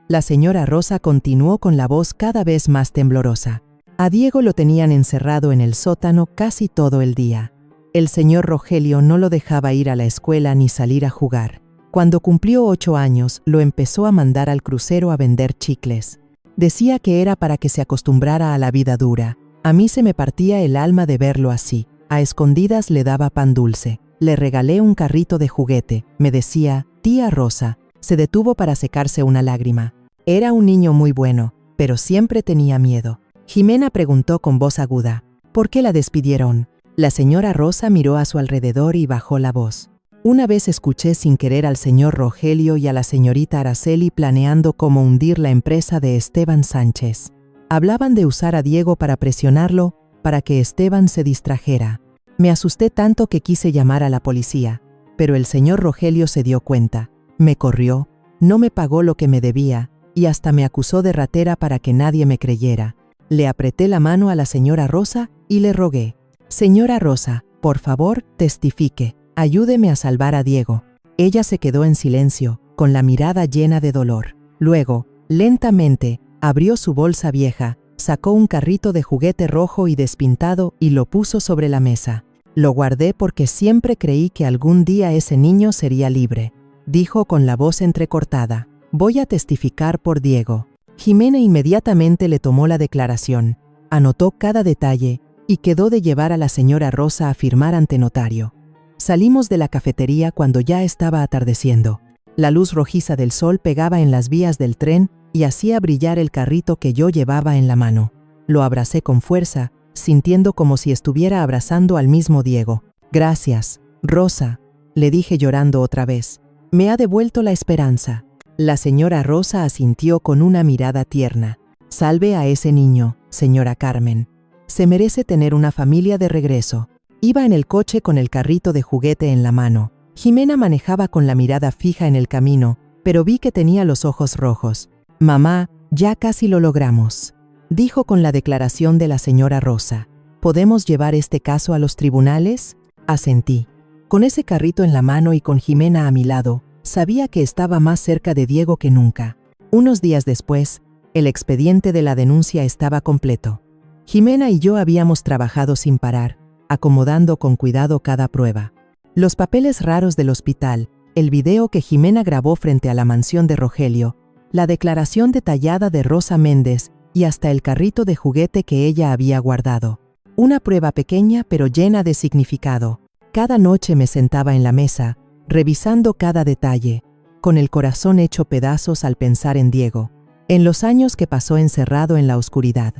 La señora Rosa continuó con la voz cada vez más temblorosa. A Diego lo tenían encerrado en el sótano casi todo el día. El señor Rogelio no lo dejaba ir a la escuela ni salir a jugar. Cuando cumplió 8 años, lo empezó a mandar al crucero a vender chicles. Decía que era para que se acostumbrara a la vida dura. A mí se me partía el alma de verlo así. A escondidas le daba pan dulce. Le regalé un carrito de juguete. Me decía, tía Rosa. Se detuvo para secarse una lágrima. Era un niño muy bueno, pero siempre tenía miedo. Jimena preguntó con voz aguda, ¿por qué la despidieron? La señora Rosa miró a su alrededor y bajó la voz. Una vez escuché sin querer al señor Rogelio y a la señorita Araceli planeando cómo hundir la empresa de Esteban Sánchez. Hablaban de usar a Diego para presionarlo, para que Esteban se distrajera. Me asusté tanto que quise llamar a la policía, pero el señor Rogelio se dio cuenta. Me corrió, no me pagó lo que me debía, y hasta me acusó de ratera para que nadie me creyera. Le apreté la mano a la señora Rosa y le rogué. Señora Rosa, por favor, testifique. Ayúdeme a salvar a Diego. Ella se quedó en silencio, con la mirada llena de dolor. Luego, lentamente, abrió su bolsa vieja, sacó un carrito de juguete rojo y despintado y lo puso sobre la mesa. Lo guardé porque siempre creí que algún día ese niño sería libre. Dijo con la voz entrecortada. Voy a testificar por Diego. Jimena inmediatamente le tomó la declaración, anotó cada detalle y quedó de llevar a la señora Rosa a firmar ante notario. Salimos de la cafetería cuando ya estaba atardeciendo. La luz rojiza del sol pegaba en las vías del tren y hacía brillar el carrito que yo llevaba en la mano. Lo abracé con fuerza, sintiendo como si estuviera abrazando al mismo Diego. «Gracias, Rosa», le dije llorando otra vez. «Me ha devuelto la esperanza». La señora Rosa asintió con una mirada tierna. «Salve a ese niño, señora Carmen. Se merece tener una familia de regreso». Iba en el coche con el carrito de juguete en la mano. Jimena manejaba con la mirada fija en el camino, pero vi que tenía los ojos rojos. «Mamá, ya casi lo logramos», dijo con la declaración de la señora Rosa. «¿Podemos llevar este caso a los tribunales?». Asentí. Con ese carrito en la mano y con Jimena a mi lado, sabía que estaba más cerca de Diego que nunca. Unos días después, el expediente de la denuncia estaba completo. Jimena y yo habíamos trabajado sin parar, acomodando con cuidado cada prueba. Los papeles raros del hospital, el video que Jimena grabó frente a la mansión de Rogelio, la declaración detallada de Rosa Méndez y hasta el carrito de juguete que ella había guardado. Una prueba pequeña pero llena de significado. Cada noche me sentaba en la mesa, revisando cada detalle, con el corazón hecho pedazos al pensar en Diego, en los años que pasó encerrado en la oscuridad.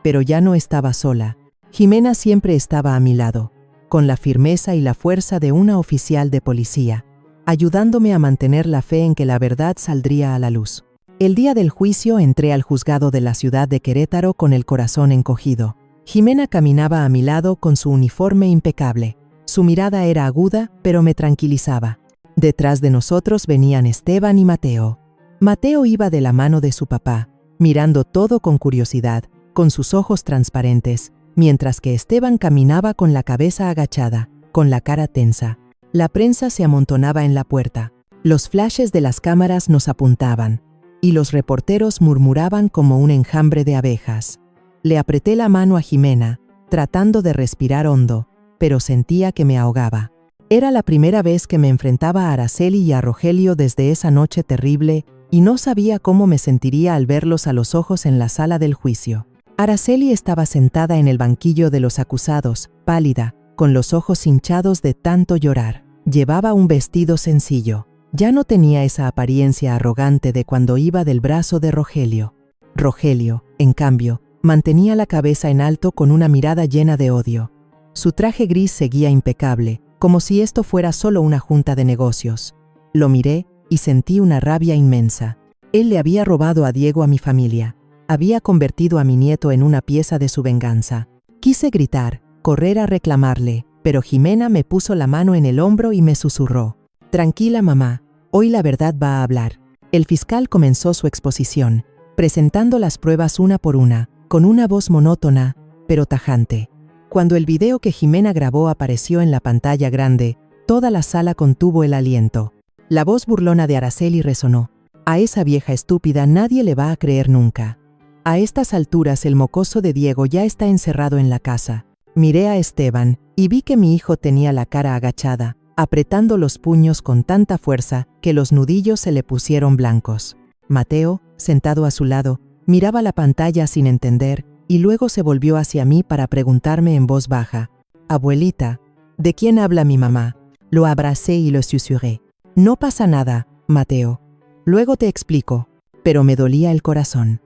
Pero ya no estaba sola. Jimena siempre estaba a mi lado, con la firmeza y la fuerza de una oficial de policía, ayudándome a mantener la fe en que la verdad saldría a la luz. El día del juicio entré al juzgado de la ciudad de Querétaro con el corazón encogido. Jimena caminaba a mi lado con su uniforme impecable. Su mirada era aguda, pero me tranquilizaba. Detrás de nosotros venían Esteban y Mateo. Mateo iba de la mano de su papá, mirando todo con curiosidad, con sus ojos transparentes, mientras que Esteban caminaba con la cabeza agachada, con la cara tensa. La prensa se amontonaba en la puerta. Los flashes de las cámaras nos apuntaban, y los reporteros murmuraban como un enjambre de abejas. Le apreté la mano a Jimena, tratando de respirar hondo, pero sentía que me ahogaba. Era la primera vez que me enfrentaba a Araceli y a Rogelio desde esa noche terrible, y no sabía cómo me sentiría al verlos a los ojos en la sala del juicio. Araceli estaba sentada en el banquillo de los acusados, pálida, con los ojos hinchados de tanto llorar. Llevaba un vestido sencillo. Ya no tenía esa apariencia arrogante de cuando iba del brazo de Rogelio. Rogelio, en cambio, mantenía la cabeza en alto con una mirada llena de odio. Su traje gris seguía impecable, como si esto fuera solo una junta de negocios. Lo miré y sentí una rabia inmensa. Él le había robado a Diego a mi familia. Había convertido a mi nieto en una pieza de su venganza. Quise gritar, correr a reclamarle, pero Jimena me puso la mano en el hombro y me susurró. «Tranquila, mamá, hoy la verdad va a hablar». El fiscal comenzó su exposición, presentando las pruebas una por una, con una voz monótona, pero tajante. Cuando el video que Jimena grabó apareció en la pantalla grande, toda la sala contuvo el aliento. La voz burlona de Araceli resonó. «A esa vieja estúpida nadie le va a creer nunca. A estas alturas el mocoso de Diego ya está encerrado en la casa». Miré a Esteban y vi que mi hijo tenía la cara agachada, apretando los puños con tanta fuerza que los nudillos se le pusieron blancos. Mateo, sentado a su lado, miraba la pantalla sin entender y luego se volvió hacia mí para preguntarme en voz baja. «Abuelita, ¿de quién habla mi mamá?». Lo abracé y lo susurré. «No pasa nada, Mateo. Luego te explico». Pero me dolía el corazón.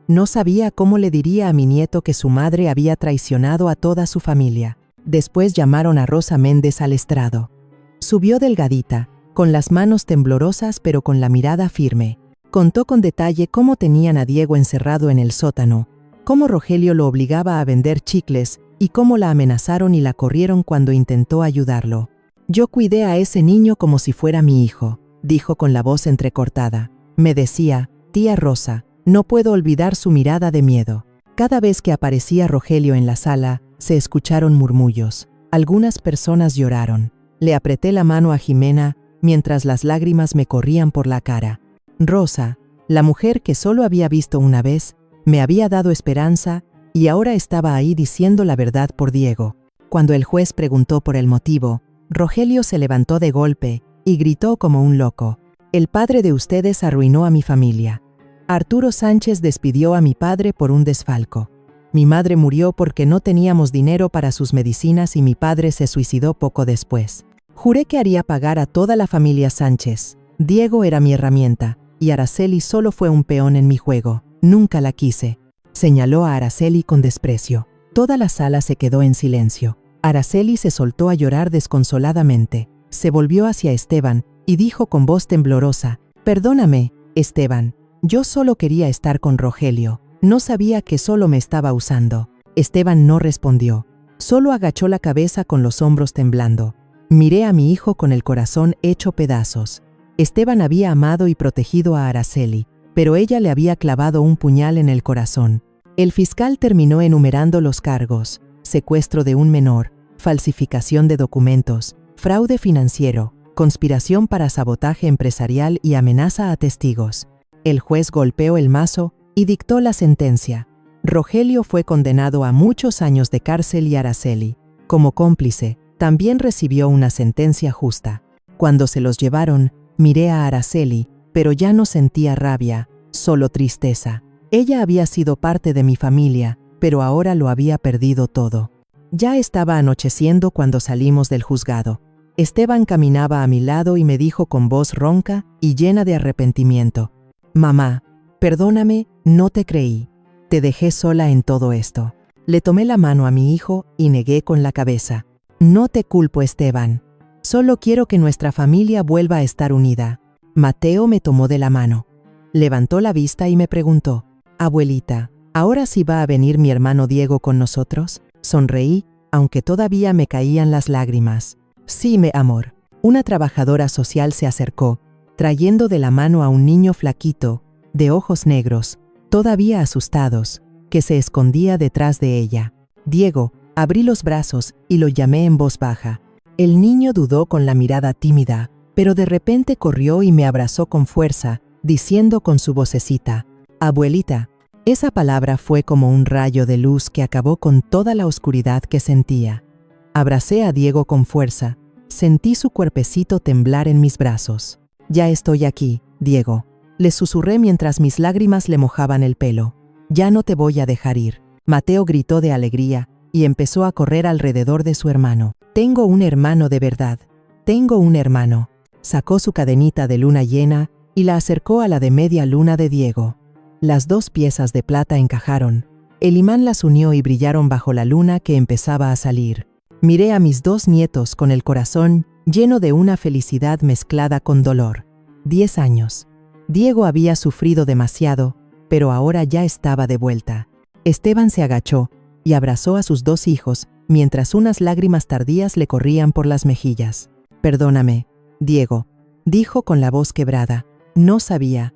No sabía cómo le diría a mi nieto que su madre había traicionado a toda su familia. Después llamaron a Rosa Méndez al estrado. Subió delgadita, con las manos temblorosas pero con la mirada firme. Contó con detalle cómo tenían a Diego encerrado en el sótano, cómo Rogelio lo obligaba a vender chicles y cómo la amenazaron y la corrieron cuando intentó ayudarlo. «Yo cuidé a ese niño como si fuera mi hijo», dijo con la voz entrecortada. Me decía, «Tía Rosa». No puedo olvidar su mirada de miedo. Cada vez que aparecía Rogelio en la sala, se escucharon murmullos. Algunas personas lloraron. Le apreté la mano a Jimena, mientras las lágrimas me corrían por la cara. Rosa, la mujer que solo había visto una vez, me había dado esperanza y ahora estaba ahí diciendo la verdad por Diego. Cuando el juez preguntó por el motivo, Rogelio se levantó de golpe y gritó como un loco. «El padre de ustedes arruinó a mi familia. Arturo Sánchez despidió a mi padre por un desfalco. Mi madre murió porque no teníamos dinero para sus medicinas y mi padre se suicidó poco después. Juré que haría pagar a toda la familia Sánchez. Diego era mi herramienta, y Araceli solo fue un peón en mi juego. Nunca la quise. Señaló a Araceli con desprecio. Toda la sala se quedó en silencio. Araceli se soltó a llorar desconsoladamente. Se volvió hacia Esteban y dijo con voz temblorosa: «Perdóname, Esteban. Yo solo quería estar con Rogelio. No sabía que solo me estaba usando». Esteban no respondió. Solo agachó la cabeza con los hombros temblando. Miré a mi hijo con el corazón hecho pedazos. Esteban había amado y protegido a Araceli, pero ella le había clavado un puñal en el corazón. El fiscal terminó enumerando los cargos: secuestro de un menor, falsificación de documentos, fraude financiero, conspiración para sabotaje empresarial y amenaza a testigos. El juez golpeó el mazo y dictó la sentencia. Rogelio fue condenado a muchos años de cárcel y Araceli, como cómplice, también recibió una sentencia justa. Cuando se los llevaron, miré a Araceli, pero ya no sentía rabia, solo tristeza. Ella había sido parte de mi familia, pero ahora lo había perdido todo. Ya estaba anocheciendo cuando salimos del juzgado. Esteban caminaba a mi lado y me dijo con voz ronca y llena de arrepentimiento: «Mamá, perdóname, no te creí. Te dejé sola en todo esto». Le tomé la mano a mi hijo y negué con la cabeza: «No te culpo, Esteban. Solo quiero que nuestra familia vuelva a estar unida». Mateo me tomó de la mano. Levantó la vista y me preguntó: «Abuelita, ¿ahora sí va a venir mi hermano Diego con nosotros?». Sonreí, aunque todavía me caían las lágrimas. «Sí, mi amor». Una trabajadora social se acercó, trayendo de la mano a un niño flaquito, de ojos negros, todavía asustados, que se escondía detrás de ella. «Diego». Abrí los brazos y lo llamé en voz baja. El niño dudó con la mirada tímida, pero de repente corrió y me abrazó con fuerza, diciendo con su vocecita: «Abuelita». Esa palabra fue como un rayo de luz que acabó con toda la oscuridad que sentía. Abracé a Diego con fuerza. Sentí su cuerpecito temblar en mis brazos. «Ya estoy aquí, Diego», le susurré mientras mis lágrimas le mojaban el pelo. «Ya no te voy a dejar ir». Mateo gritó de alegría y empezó a correr alrededor de su hermano. «Tengo un hermano de verdad. Tengo un hermano». Sacó su cadenita de luna llena y la acercó a la de media luna de Diego. Las dos piezas de plata encajaron. El imán las unió y brillaron bajo la luna que empezaba a salir. Miré a mis dos nietos con el corazón lleno de una felicidad mezclada con dolor. 10 años. Diego había sufrido demasiado, pero ahora ya estaba de vuelta. Esteban se agachó y abrazó a sus dos hijos, mientras unas lágrimas tardías le corrían por las mejillas. «Perdóname, Diego», dijo con la voz quebrada. No sabía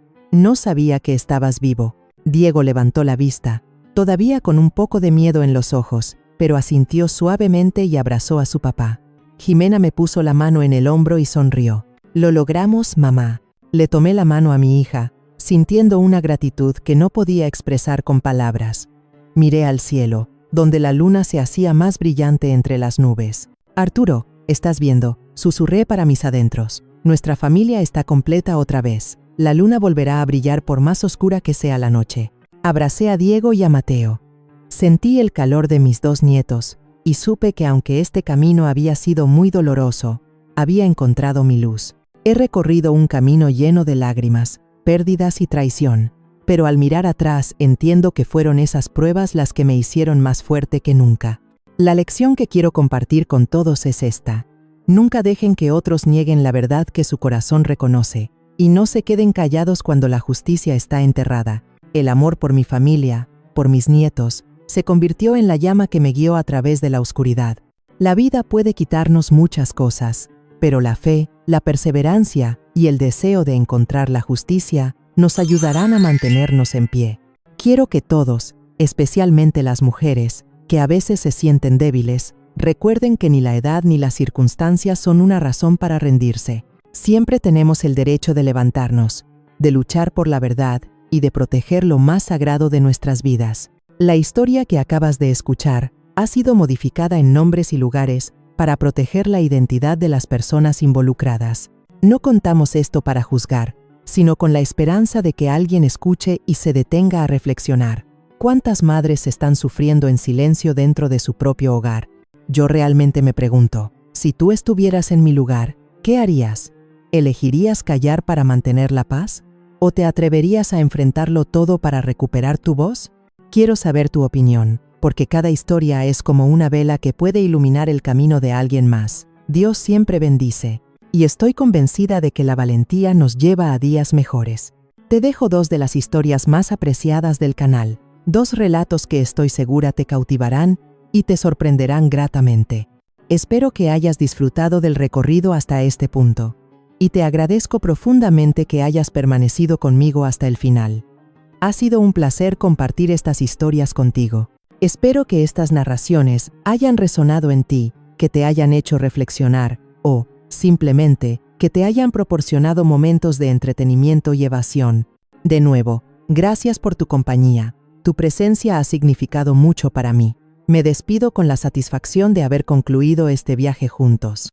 que estabas vivo». Diego levantó la vista, todavía con un poco de miedo en los ojos, pero asintió suavemente y abrazó a su papá. Jimena me puso la mano en el hombro y sonrió. «Lo logramos, mamá». Le tomé la mano a mi hija, sintiendo una gratitud que no podía expresar con palabras. Miré al cielo, donde la luna se hacía más brillante entre las nubes. «Arturo, ¿estás viendo?», susurré para mis adentros. «Nuestra familia está completa otra vez. La luna volverá a brillar por más oscura que sea la noche». Abracé a Diego y a Mateo. Sentí el calor de mis dos nietos, y supe que aunque este camino había sido muy doloroso, había encontrado mi luz. He recorrido un camino lleno de lágrimas, pérdidas y traición, pero al mirar atrás entiendo que fueron esas pruebas las que me hicieron más fuerte que nunca. La lección que quiero compartir con todos es esta: nunca dejen que otros nieguen la verdad que su corazón reconoce, y no se queden callados cuando la justicia está enterrada. El amor por mi familia, por mis nietos, se convirtió en la llama que me guió a través de la oscuridad. La vida puede quitarnos muchas cosas, pero la fe, la perseverancia y el deseo de encontrar la justicia nos ayudarán a mantenernos en pie. Quiero que todos, especialmente las mujeres, que a veces se sienten débiles, recuerden que ni la edad ni las circunstancias son una razón para rendirse. Siempre tenemos el derecho de levantarnos, de luchar por la verdad y de proteger lo más sagrado de nuestras vidas. La historia que acabas de escuchar ha sido modificada en nombres y lugares para proteger la identidad de las personas involucradas. No contamos esto para juzgar, sino con la esperanza de que alguien escuche y se detenga a reflexionar. ¿Cuántas madres están sufriendo en silencio dentro de su propio hogar? Yo realmente me pregunto, si tú estuvieras en mi lugar, ¿qué harías? ¿Elegirías callar para mantener la paz? ¿O te atreverías a enfrentarlo todo para recuperar tu voz? Quiero saber tu opinión, porque cada historia es como una vela que puede iluminar el camino de alguien más. Dios siempre bendice, y estoy convencida de que la valentía nos lleva a días mejores. Te dejo 2 de las historias más apreciadas del canal, 2 relatos que estoy segura te cautivarán y te sorprenderán gratamente. Espero que hayas disfrutado del recorrido hasta este punto, y te agradezco profundamente que hayas permanecido conmigo hasta el final. Ha sido un placer compartir estas historias contigo. Espero que estas narraciones hayan resonado en ti, que te hayan hecho reflexionar, o, simplemente, que te hayan proporcionado momentos de entretenimiento y evasión. De nuevo, gracias por tu compañía. Tu presencia ha significado mucho para mí. Me despido con la satisfacción de haber concluido este viaje juntos.